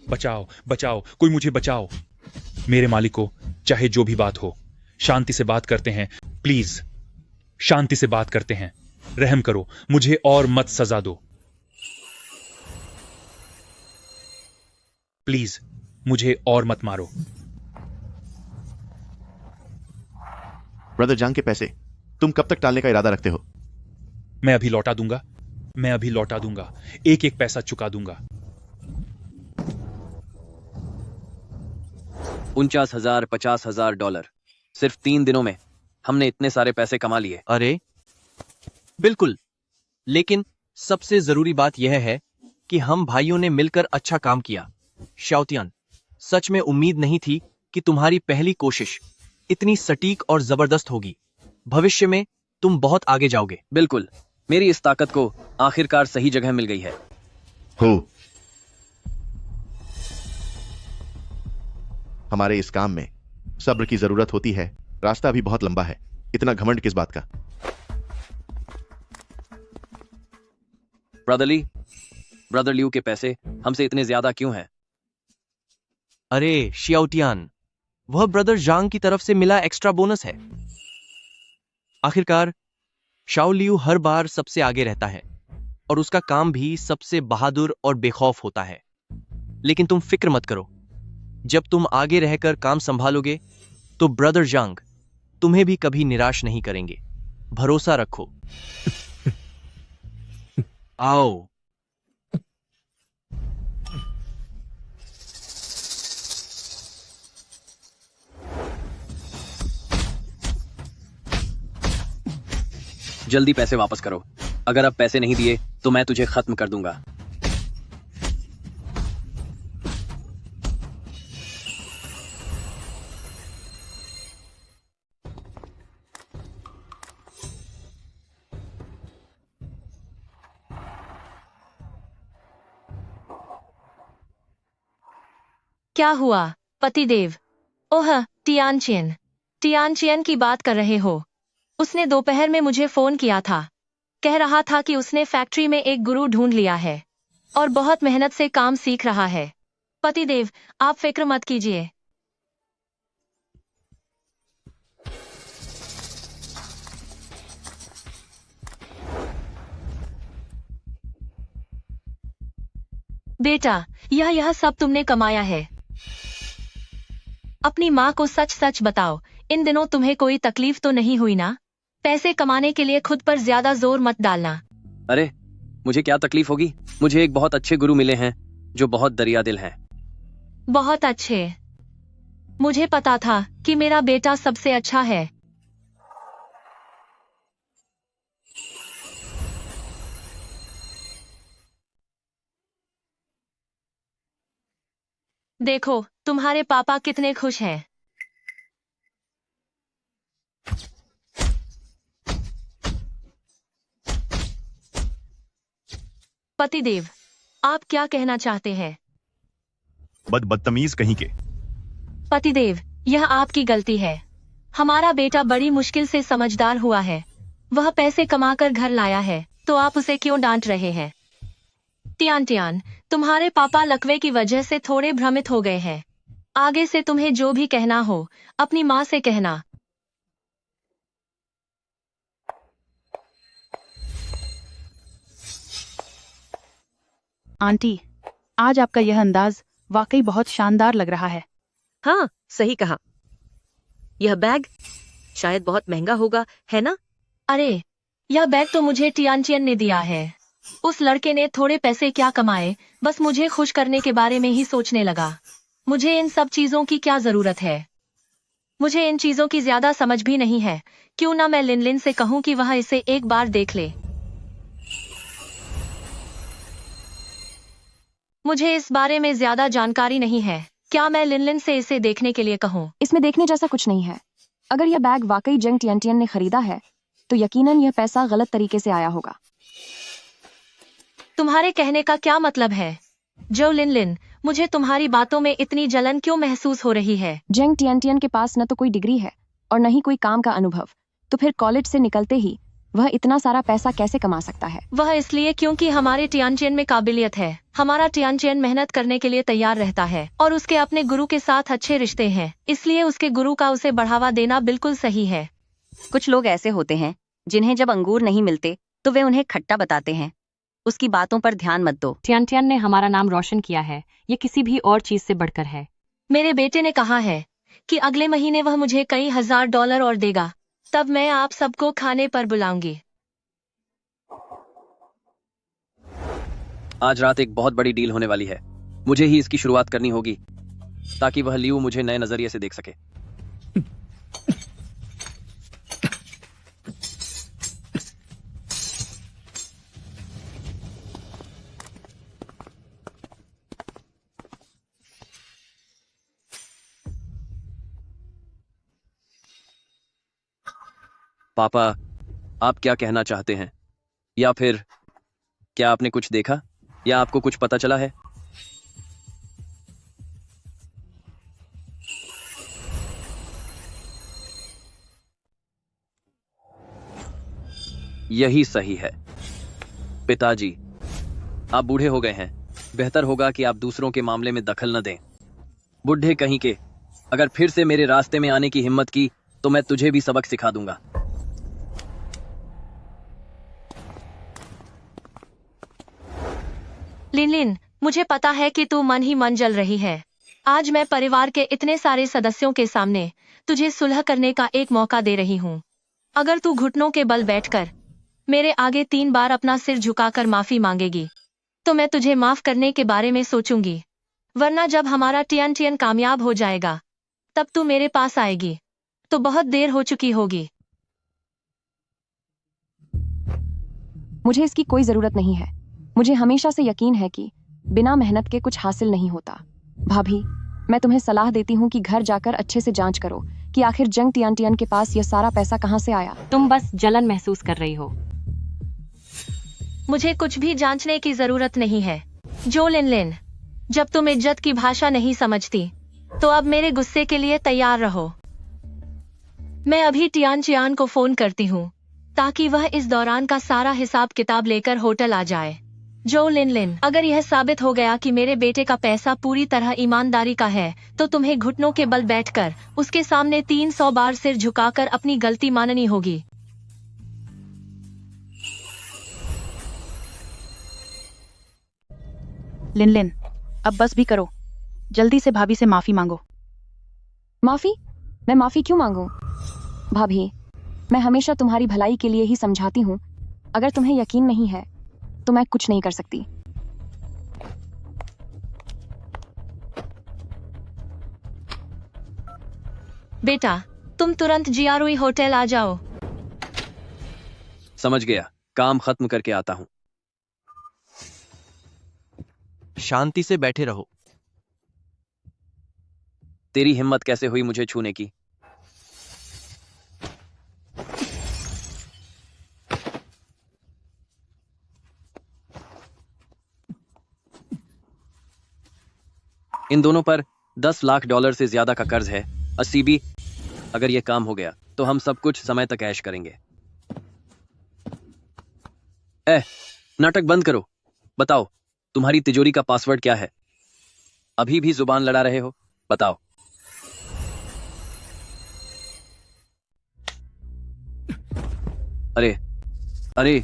बचाओ, बचाओ, कोई मुझे बचाओ। मेरे मालिको, चाहे जो भी बात हो, शांति से बात करते हैं। प्लीज शांति से बात करते हैं। रहम करो, मुझे और मत सजा दो। प्लीज मुझे और मत मारो। ब्रदर जांग के पैसे तुम कब तक टालने का इरादा रखते हो? मैं अभी लौटा दूंगा, मैं अभी लौटा दूंगा। एक एक पैसा चुका दूंगा। 49,000 $50,000 सिर्फ 3 दिनों में। हमने इतने सारे पैसे कमा लिए। अरे बिल्कुल, लेकिन सबसे जरूरी बात यह है कि हम भाइयों ने मिलकर अच्छा काम किया। शाओतियान, सच में उम्मीद नहीं थी कि तुम्हारी पहली कोशिश इतनी सटीक और जबरदस्त होगी। भविष्य में तुम बहुत आगे जाओगे। बिल्कुल, मेरी इस ताकत को आखिरकार सही जगह मिल गई है। हो, हमारे इस काम में सब्र की जरूरत होती है। रास्ता भी बहुत लंबा है। इतना घमंड किस बात का? ब्रदर लियू के पैसे हमसे इतने ज्यादा क्यों हैं? अरे शियाओटियान, वह ब्रदर जांग की तरफ से मिला एक्स्ट्रा बोनस है। आखिरकार शाओ लियू हर बार सबसे आगे रहता है और उसका काम भी सबसे बहादुर और बेखौफ होता है। लेकिन तुम फिक्र मत करो, जब तुम आगे रहकर काम संभालोगे तो ब्रदर जांग तुम्हें भी कभी निराश नहीं करेंगे। भरोसा रखो। आओ। जल्दी पैसे वापस करो। अगर अब पैसे नहीं दिए तो मैं तुझे खत्म कर दूंगा। क्या हुआ पतिदेव? ओह टियानचियन की बात कर रहे हो? उसने दोपहर में मुझे फोन किया था। कह रहा था कि उसने फैक्ट्री में एक गुरु ढूंढ लिया है और बहुत मेहनत से काम सीख रहा है। पतिदेव, आप फिक्र मत कीजिए। बेटा, यह सब तुमने कमाया है। अपनी माँ को सच सच बताओ, इन दिनों तुम्हें कोई तकलीफ तो नहीं हुई ना? पैसे कमाने के लिए खुद पर ज्यादा जोर मत डालना। अरे मुझे क्या तकलीफ होगी? मुझे एक बहुत अच्छे गुरु मिले हैं जो बहुत दरिया दिल हैं। बहुत अच्छे। मुझे पता था कि मेरा बेटा सबसे अच्छा है। देखो तुम्हारे पापा कितने खुश हैं। पतिदेव, आप क्या कहना चाहते हैं? बदतमीज कहीं के। पतिदेव, यह आपकी गलती है। हमारा बेटा बड़ी मुश्किल से समझदार हुआ है। वह पैसे कमाकर घर लाया है, तो आप उसे क्यों डांट रहे हैं? टियान, तुम्हारे पापा लकवे की वजह से थोड़े भ्रमित हो गए हैं। आगे से तुम्हें जो भी कहना हो अपनी माँ से कहना। आंटी, आज आपका यह अंदाज वाकई बहुत शानदार लग रहा है। हाँ, सही कहा। यह बैग शायद बहुत महंगा होगा, है ना? अरे, यह बैग तो मुझे टियानचियन ने दिया है। उस लड़के ने थोड़े पैसे क्या कमाए, बस मुझे खुश करने के बारे में ही सोचने लगा। मुझे इन सब चीजों की क्या जरूरत है? मुझे इन चीजों की ज्यादा समझ भी नहीं है। क्यों ना मैं लिनलिन से कहूं कि वह इसे एक बार देख ले। मुझे इस बारे में ज्यादा जानकारी नहीं है। क्या मैं लिनलिन से इसे देखने के लिए कहूं? इसमें देखने जैसा कुछ नहीं है। अगर यह बैग वाकई जेंग टियानटियन ने खरीदा है तो यकीनन यह पैसा गलत तरीके से आया होगा। तुम्हारे कहने का क्या मतलब है? जो लिनलिन, मुझे तुम्हारी बातों में इतनी जलन क्यों महसूस हो रही है? जेंग टियानटियन के पास न तो कोई डिग्री है और न ही कोई काम का अनुभव, तो फिर कॉलेज से निकलते ही वह इतना सारा पैसा कैसे कमा सकता है? वह इसलिए क्योंकि हमारे टियानचियन में काबिलियत है। हमारा टियानचियन मेहनत करने के लिए तैयार रहता है और उसके अपने गुरु के साथ अच्छे रिश्ते हैं, इसलिए उसके गुरु का उसे बढ़ावा देना बिल्कुल सही है। कुछ लोग ऐसे होते हैं जिन्हें जब अंगूर नहीं मिलते तो वे उन्हें खट्टा बताते हैं। उसकी बातों पर ध्यान मत दो। टियानटियन ने हमारा नाम रोशन किया है, ये किसी भी और चीज से बढ़कर है। मेरे बेटे ने कहा है कि अगले महीने वह मुझे कई $1000 और देगा, तब मैं आप सबको खाने पर बुलाऊंगी। आज रात एक बहुत बड़ी डील होने वाली है। मुझे ही इसकी शुरुआत करनी होगी ताकि वह लियू मुझे नए नजरिए से देख सके। पापा, आप क्या कहना चाहते हैं? या फिर क्या आपने कुछ देखा या आपको कुछ पता चला है? यही सही है। पिताजी, आप बूढ़े हो गए हैं। बेहतर होगा कि आप दूसरों के मामले में दखल न दें। बुढ़े कहीं के, अगर फिर से मेरे रास्ते में आने की हिम्मत की तो मैं तुझे भी सबक सिखा दूंगा। लिनलिन, मुझे पता है कि तू मन ही मन जल रही है। आज मैं परिवार के इतने सारे सदस्यों के सामने तुझे सुलह करने का एक मौका दे रही हूँ। अगर तू घुटनों के बल बैठकर मेरे आगे 3 बार अपना सिर झुकाकर माफी मांगेगी तो मैं तुझे माफ करने के बारे में सोचूंगी। वरना जब हमारा टियन कामयाब हो जाएगा तब तू मेरे पास आएगी तो बहुत देर हो चुकी होगी। मुझे इसकी कोई जरूरत नहीं है। मुझे हमेशा से यकीन है कि बिना मेहनत के कुछ हासिल नहीं होता। भाभी, मैं तुम्हें सलाह देती हूँ कि घर जाकर अच्छे से जांच करो कि आखिर जंग टियन के पास यह सारा पैसा कहाँ से आया। तुम बस जलन महसूस कर रही हो। मुझे कुछ भी जांचने की जरूरत नहीं है। जो लिनलिन, जब तुम इज्जत की भाषा नहीं समझती तो अब मेरे गुस्से के लिए तैयार रहो। मैं अभी टियान को फोन करती हूँ ताकि वह इस दौरान का सारा हिसाब किताब लेकर होटल आ जाए। जो लिनलिन, अगर यह साबित हो गया कि मेरे बेटे का पैसा पूरी तरह ईमानदारी का है तो तुम्हें घुटनों के बल बैठकर उसके सामने 300 बार सिर झुकाकर अपनी गलती माननी होगी। लिनलिन, अब बस भी करो। जल्दी से भाभी से माफी मांगो। माफी? मैं माफी क्यों मांगूं? भाभी, मैं हमेशा तुम्हारी भलाई के लिए ही समझाती हूँ। अगर तुम्हें यकीन नहीं है तो मैं कुछ नहीं कर सकती। बेटा, तुम तुरंत जियारुई होटल आ जाओ। समझ गया, काम खत्म करके आता हूँ। शांति से बैठे रहो। तेरी हिम्मत कैसे हुई मुझे छूने की? इन दोनों पर $10 लाख से ज्यादा का कर्ज है। 80 भी। अगर यह काम हो गया तो हम सब कुछ समय तक ऐश करेंगे। नाटक बंद करो। बताओ, तुम्हारी तिजोरी का पासवर्ड क्या है? अभी भी जुबान लड़ा रहे हो? बताओ। अरे अरे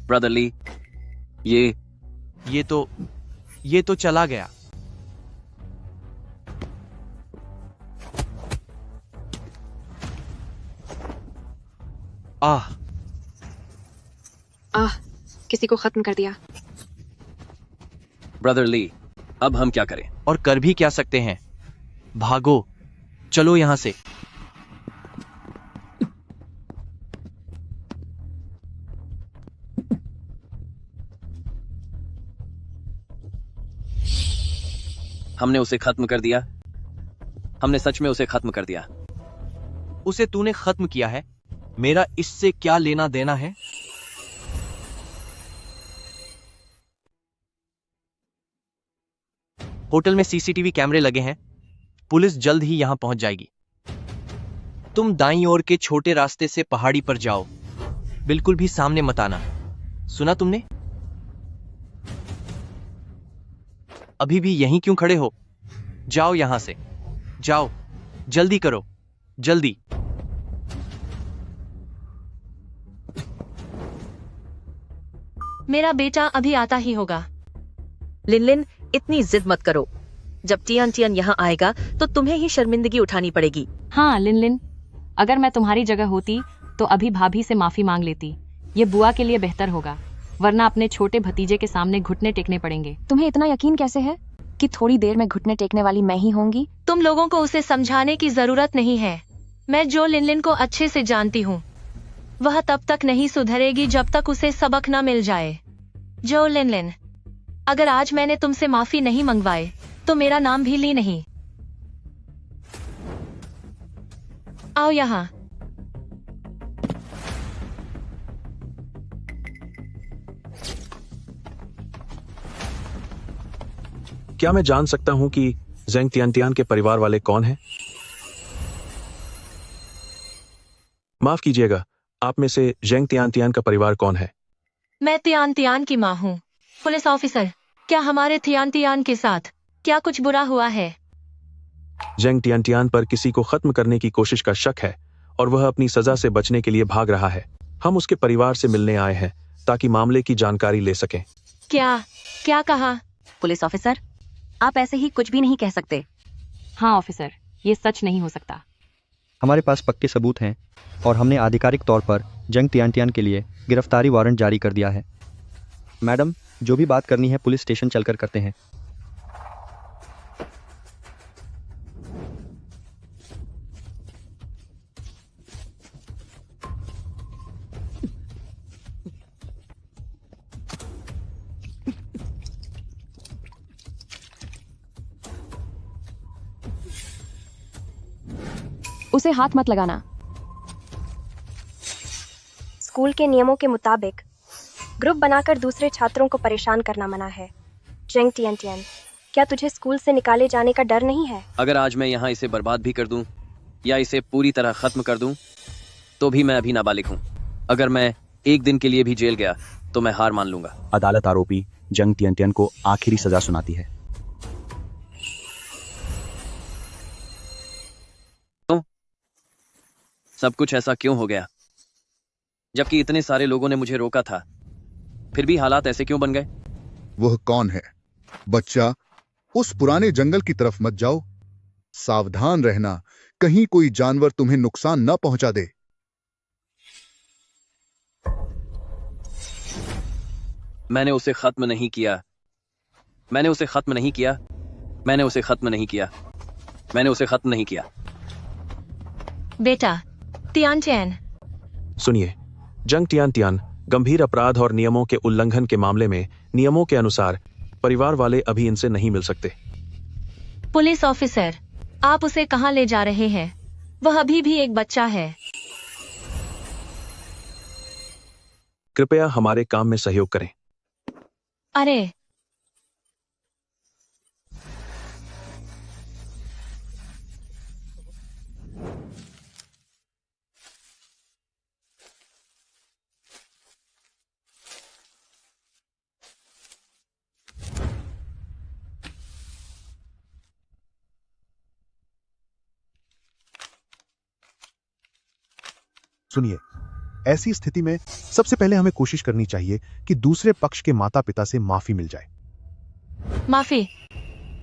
ब्रदर ली, ये तो चला गया। किसी को खत्म कर दिया। ब्रदर ली, अब हम क्या करें? और कर भी क्या सकते हैं? भागो, चलो यहां से। हमने उसे खत्म कर दिया। हमने सच में उसे खत्म कर दिया। उसे तूने खत्म किया है, मेरा इससे क्या लेना देना है? होटल में सीसीटीवी कैमरे लगे हैं। पुलिस जल्द ही यहां पहुंच जाएगी। तुम दाईं ओर के छोटे रास्ते से पहाड़ी पर जाओ। बिल्कुल भी सामने मत आना। सुना तुमने? अभी भी यहीं क्यों खड़े हो? जाओ यहां से, जाओ, जल्दी करो, जल्दी। मेरा बेटा अभी आता ही होगा। लिनलिन, इतनी जिद मत करो। जब टियन यहाँ आएगा तो तुम्हें ही शर्मिंदगी उठानी पड़ेगी। हाँ लिनलिन, अगर मैं तुम्हारी जगह होती तो अभी भाभी से माफी मांग लेती। ये बुआ के लिए बेहतर होगा, वरना अपने छोटे भतीजे के सामने घुटने टेकने पड़ेंगे। तुम्हें इतना यकीन कैसे है कि थोड़ी देर में घुटने टेकने वाली मैं ही होंगी? तुम लोगों को उसे समझाने की जरूरत नहीं है। मैं जो लिनलिन को अच्छे से जानती हूँ, वह तब तक नहीं सुधरेगी जब तक उसे सबक न मिल जाए। जो लिनलिन, अगर आज मैंने तुमसे माफी नहीं मंगवाए तो मेरा नाम भी ली नहीं। आओ यहाँ। क्या मैं जान सकता हूं कि जेंग तियानतियान के परिवार वाले कौन हैं? माफ कीजिएगा, आप में से जेंग तियानतियान का परिवार कौन है? मैं तियान की माँ हूँ। पुलिस ऑफिसर, क्या हमारे तियान के साथ क्या कुछ बुरा हुआ है? जेंग तियानतियान पर किसी को खत्म करने की कोशिश का शक है और वह अपनी सजा से बचने के लिए भाग रहा है। हम उसके परिवार से मिलने आए हैं ताकि मामले की जानकारी ले सकें। क्या क्या कहा? पुलिस ऑफिसर, आप ऐसे ही कुछ भी नहीं कह सकते। हाँ ऑफिसर, ये सच नहीं हो सकता। हमारे पास पक्के सबूत हैं और हमने आधिकारिक तौर पर जंग तियानतियान के लिए गिरफ्तारी वारंट जारी कर दिया है। मैडम, जो भी बात करनी है पुलिस स्टेशन चलकर करते हैं। उसे हाथ मत लगाना। स्कूल के नियमों के मुताबिक ग्रुप बनाकर दूसरे छात्रों को परेशान करना मना है। जेंग तियानतियान, क्या तुझे स्कूल से निकाले जाने का डर नहीं है? अगर आज मैं यहाँ इसे बर्बाद भी कर दूं या इसे पूरी तरह खत्म कर दूं, तो भी मैं अभी नाबालिग हूँ। अगर मैं एक दिन के लिए भी जेल गया तो मैं हार मान लूंगा। अदालत आरोपी जंग तियानतियान को आखिरी सजा सुनाती है। सब कुछ ऐसा क्यों हो गया? जबकि इतने सारे लोगों ने मुझे रोका था, फिर भी हालात ऐसे क्यों बन गए? वह कौन है? बच्चा, उस पुराने जंगल की तरफ मत जाओ। सावधान रहना, कहीं कोई जानवर तुम्हें नुकसान न पहुंचा दे। मैंने उसे खत्म नहीं किया। मैंने उसे खत्म नहीं किया। मैंने उसे खत्म नहीं किया। मैंने उसे खत्म नहीं किया। बेटा तियानतियान, सुनिए, जंग तियानतियान गंभीर अपराध और नियमों के उल्लंघन के मामले में नियमों के अनुसार परिवार वाले अभी इनसे नहीं मिल सकते। पुलिस ऑफिसर, आप उसे कहाँ ले जा रहे हैं? वह अभी भी एक बच्चा है। कृपया हमारे काम में सहयोग करें। अरे सुनिए, ऐसी स्थिति में सबसे पहले हमें कोशिश करनी चाहिए कि दूसरे पक्ष के माता पिता से माफी मिल जाए। माफी?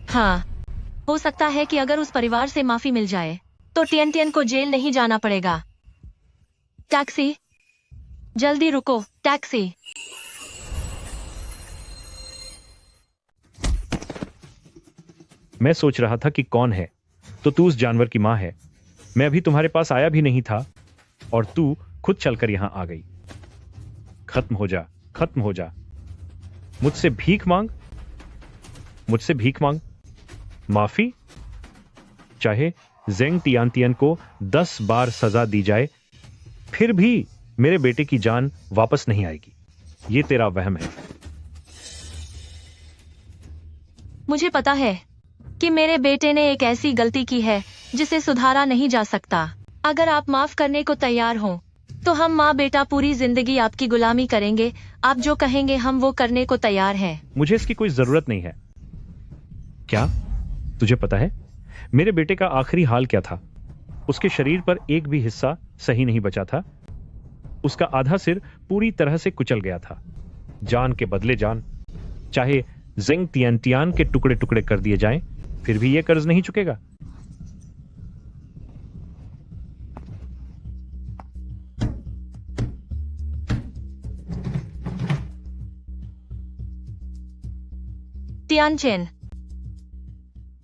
हाँ, हो सकता है कि अगर उस परिवार से माफी मिल जाए तो तियानतियान को जेल नहीं जाना पड़ेगा। टैक्सी, जल्दी रुको, टैक्सी। मैं सोच रहा था कि कौन है, तो तू उस जानवर की माँ है। मैं अभी तुम्हारे पास आया भी नहीं था और तू खुद चलकर यहां आ गई। खत्म हो जा, खत्म हो जा। मुझसे भीख मांग, मुझसे भीख मांग। माफी? चाहे जेंग तियानतियान को 10 बार सजा दी जाए, फिर भी मेरे बेटे की जान वापस नहीं आएगी। ये तेरा वहम है। मुझे पता है कि मेरे बेटे ने एक ऐसी गलती की है जिसे सुधारा नहीं जा सकता। अगर आप माफ करने को तैयार हो तो हम माँ बेटा पूरी जिंदगी आपकी गुलामी करेंगे। आप जो कहेंगे हम वो करने को तैयार हैं। मुझे इसकी कोई जरूरत नहीं है। क्या तुझे पता है मेरे बेटे का आखिरी हाल क्या था? उसके शरीर पर एक भी हिस्सा सही नहीं बचा था। उसका आधा सिर पूरी तरह से कुचल गया था। जान के बदले जान। चाहे जेंग तियानतियान के टुकड़े टुकड़े कर दिए जाएं, फिर भी यह कर्ज नहीं चुकेगा। तियानचेन,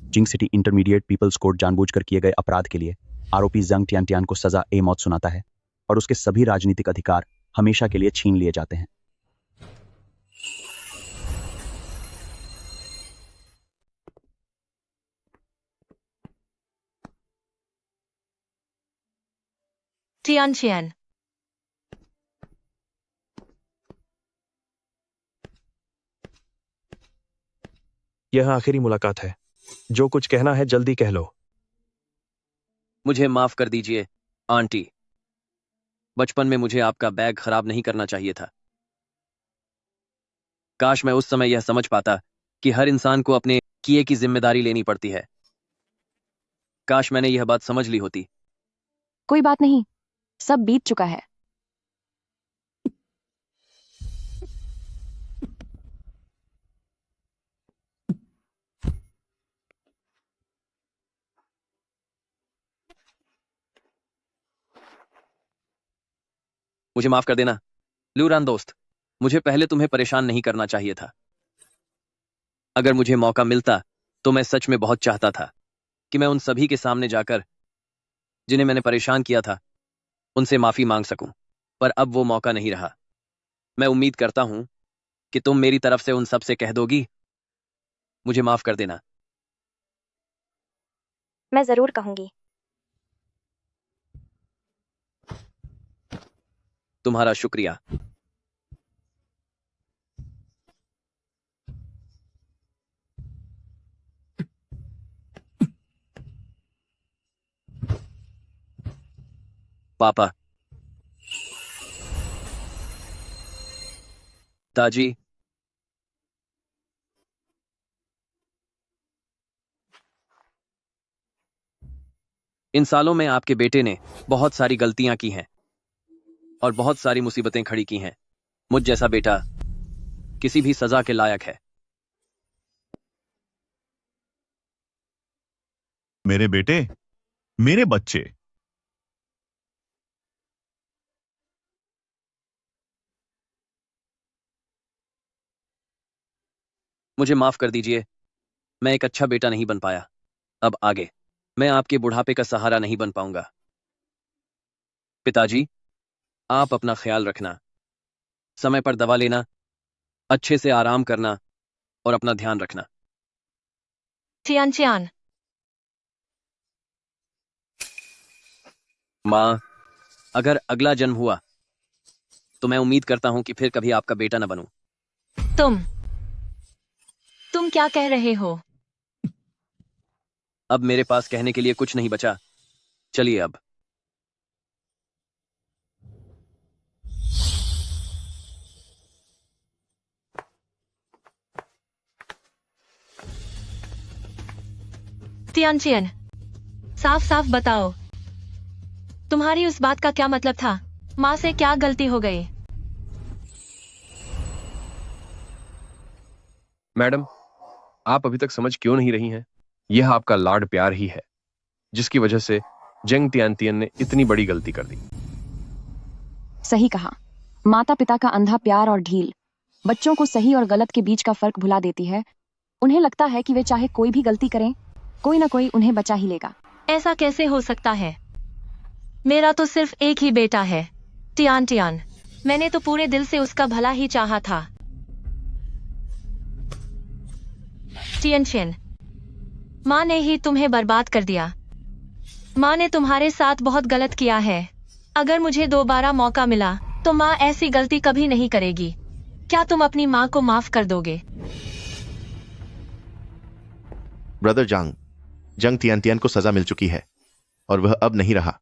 जिंग सिटी इंटरमीडिएट पीपल्स कोर्ट जानबूझकर किए गए अपराध के लिए आरोपी जंग तियानतियान को सजा ए मौत सुनाता है और उसके सभी राजनीतिक अधिकार हमेशा के लिए छीन लिए जाते हैं। टियानटियान, यह आखिरी मुलाकात है। जो कुछ कहना है जल्दी कह लो। मुझे माफ कर दीजिए आंटी। बचपन में मुझे आपका बैग खराब नहीं करना चाहिए था। काश मैं उस समय यह समझ पाता कि हर इंसान को अपने किए की जिम्मेदारी लेनी पड़ती है। काश मैंने यह बात समझ ली होती। कोई बात नहीं, सब बीत चुका है। मुझे माफ कर देना लूरान दोस्त। मुझे पहले तुम्हें परेशान नहीं करना चाहिए था। अगर मुझे मौका मिलता तो मैं सच में बहुत चाहता था कि मैं उन सभी के सामने जाकर जिन्हें मैंने परेशान किया था उनसे माफी मांग सकूं, पर अब वो मौका नहीं रहा। मैं उम्मीद करता हूं कि तुम मेरी तरफ से उन सब से कह दोगी मुझे माफ कर देना। मैं जरूर कहूंगी। तुम्हारा शुक्रिया। पापा, ताजी, इन सालों में आपके बेटे ने बहुत सारी गलतियां की हैं और बहुत सारी मुसीबतें खड़ी की हैं। मुझ जैसा बेटा किसी भी सजा के लायक है। मेरे बेटे, मेरे बच्चे, मुझे माफ कर दीजिए, मैं एक अच्छा बेटा नहीं बन पाया। अब आगे मैं आपके बुढ़ापे का सहारा नहीं बन पाऊंगा। पिताजी, आप अपना ख्याल रखना, समय पर दवा लेना, अच्छे से आराम करना और अपना ध्यान रखना। टियानटियान, माँ, अगर अगला जन्म हुआ तो मैं उम्मीद करता हूं कि फिर कभी आपका बेटा न बनूं। तुम क्या कह रहे हो? अब मेरे पास कहने के लिए कुछ नहीं बचा। चलिए अब। टियानटियान, साफ साफ बताओ, तुम्हारी उस बात का क्या मतलब था? माँ से क्या गलती हो गई? मैडम, आप अभी तक समझ क्यों नहीं रही हैं? यह आपका लाड प्यार ही है जिसकी वजह से जेंग टियानटियान ने इतनी बड़ी गलती कर दी। सही कहा। माता पिता का अंधा प्यार और ढील बच्चों को सही और गलत के बीच का फर्क भुला देती है। उन्हें लगता है कि वे चाहे कोई भी गलती करें, कोई ना कोई उन्हें बचा ही लेगा। ऐसा कैसे हो सकता है? मेरा तो सिर्फ एक ही बेटा है, टियानटियान। मैंने तो पूरे दिल से उसका भला ही चाहा था। टियानटियान, माँ ने ही तुम्हें बर्बाद कर दिया। माँ ने तुम्हारे साथ बहुत गलत किया है। अगर मुझे दोबारा मौका मिला तो माँ ऐसी गलती कभी नहीं करेगी। क्या तुम अपनी माँ को माफ कर दोगे? ब्रदर जंग टियानटियान को सजा मिल चुकी है और वह अब नहीं रहा।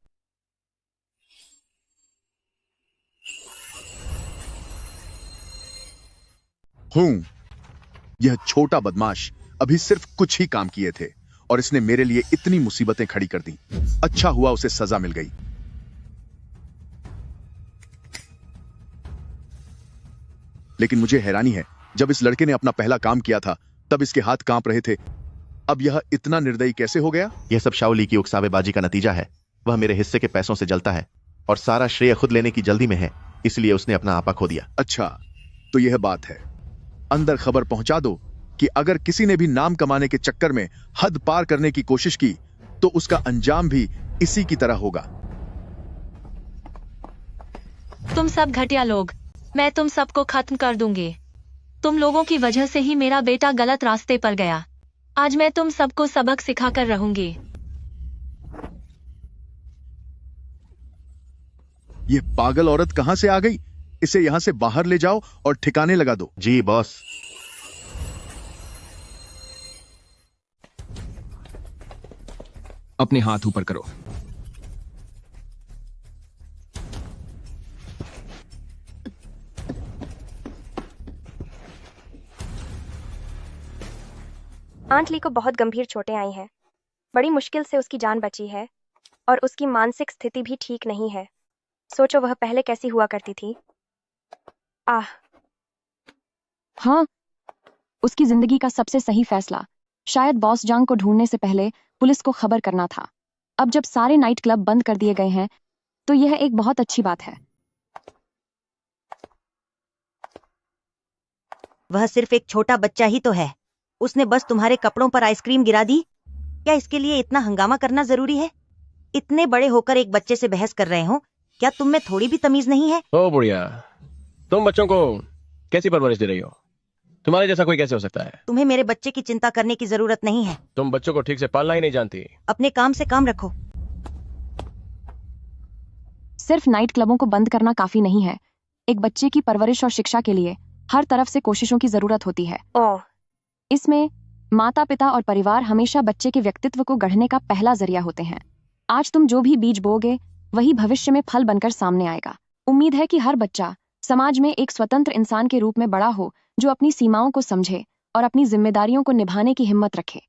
यह छोटा बदमाश अभी सिर्फ कुछ ही काम किए थे और इसने मेरे लिए इतनी मुसीबतें खड़ी कर दी। अच्छा हुआ उसे सजा मिल गई। लेकिन मुझे हैरानी है, जब इस लड़के ने अपना पहला काम किया था तब इसके हाथ कांप रहे थे। अब यह इतना निर्दयी कैसे हो गया? यह सब शाओली की उकसावेबाजी का नतीजा है। वह मेरे हिस्से के पैसों से जलता है और सारा श्रेय खुद लेने की जल्दी में है, इसलिए उसने अपना आपा खो दिया। अच्छा, तो यह बात है। अंदर खबर पहुंचा दो कि अगर किसी ने भी नाम कमाने के चक्कर में हद पार करने की कोशिश की तो उसका अंजाम भी इसी की तरह होगा। तुम सब घटिया लोग, मैं तुम सबको खत्म कर दूंगी। तुम लोगों की वजह से ही मेरा बेटा गलत रास्ते पर गया। आज मैं तुम सबको सबक सिखाकर रहूंगी। ये पागल औरत कहां से आ गई? इसे यहां से बाहर ले जाओ और ठिकाने लगा दो। जी बॉस। अपने हाथ ऊपर करो। आंट ली को बहुत गंभीर चोटें आई हैं। बड़ी मुश्किल से उसकी जान बची है और उसकी मानसिक स्थिति भी ठीक नहीं है। सोचो वह पहले कैसी हुआ करती थी। आह। हाँ, उसकी जिंदगी का सबसे सही फैसला शायद बॉस जांग को ढूंढने से पहले पुलिस को खबर करना था। अब जब सारे नाइट क्लब बंद कर दिए गए हैं तो यह एक बहुत अच्छी बात है। वह सिर्फ एक छोटा बच्चा ही तो है। उसने बस तुम्हारे कपड़ों पर आइसक्रीम गिरा दी। क्या इसके लिए इतना हंगामा करना जरूरी है? इतने बड़े होकर एक बच्चे से बहस कर रहे हो, क्या तुम में थोड़ी भी तमीज नहीं है? ओ बुढ़िया, तुम बच्चों को कैसी परवरिश दे रही हो? तुम्हारे जैसा कोई कैसे हो सकता है? तुम्हें मेरे बच्चे की चिंता करने की जरूरत नहीं है। तुम बच्चों को ठीक से पालना ही नहीं जानती। अपने काम से काम रखो। सिर्फ नाइट क्लबों को बंद करना काफी नहीं है। एक बच्चे की परवरिश और शिक्षा के लिए हर तरफ से कोशिशों की जरूरत होती है। इसमें माता पिता और परिवार हमेशा बच्चे के व्यक्तित्व को गढ़ने का पहला जरिया होते हैं। आज तुम जो भी बीज बोगे वही भविष्य में फल बनकर सामने आएगा। उम्मीद है कि हर बच्चा समाज में एक स्वतंत्र इंसान के रूप में बड़ा हो, जो अपनी सीमाओं को समझे और अपनी जिम्मेदारियों को निभाने की हिम्मत रखे।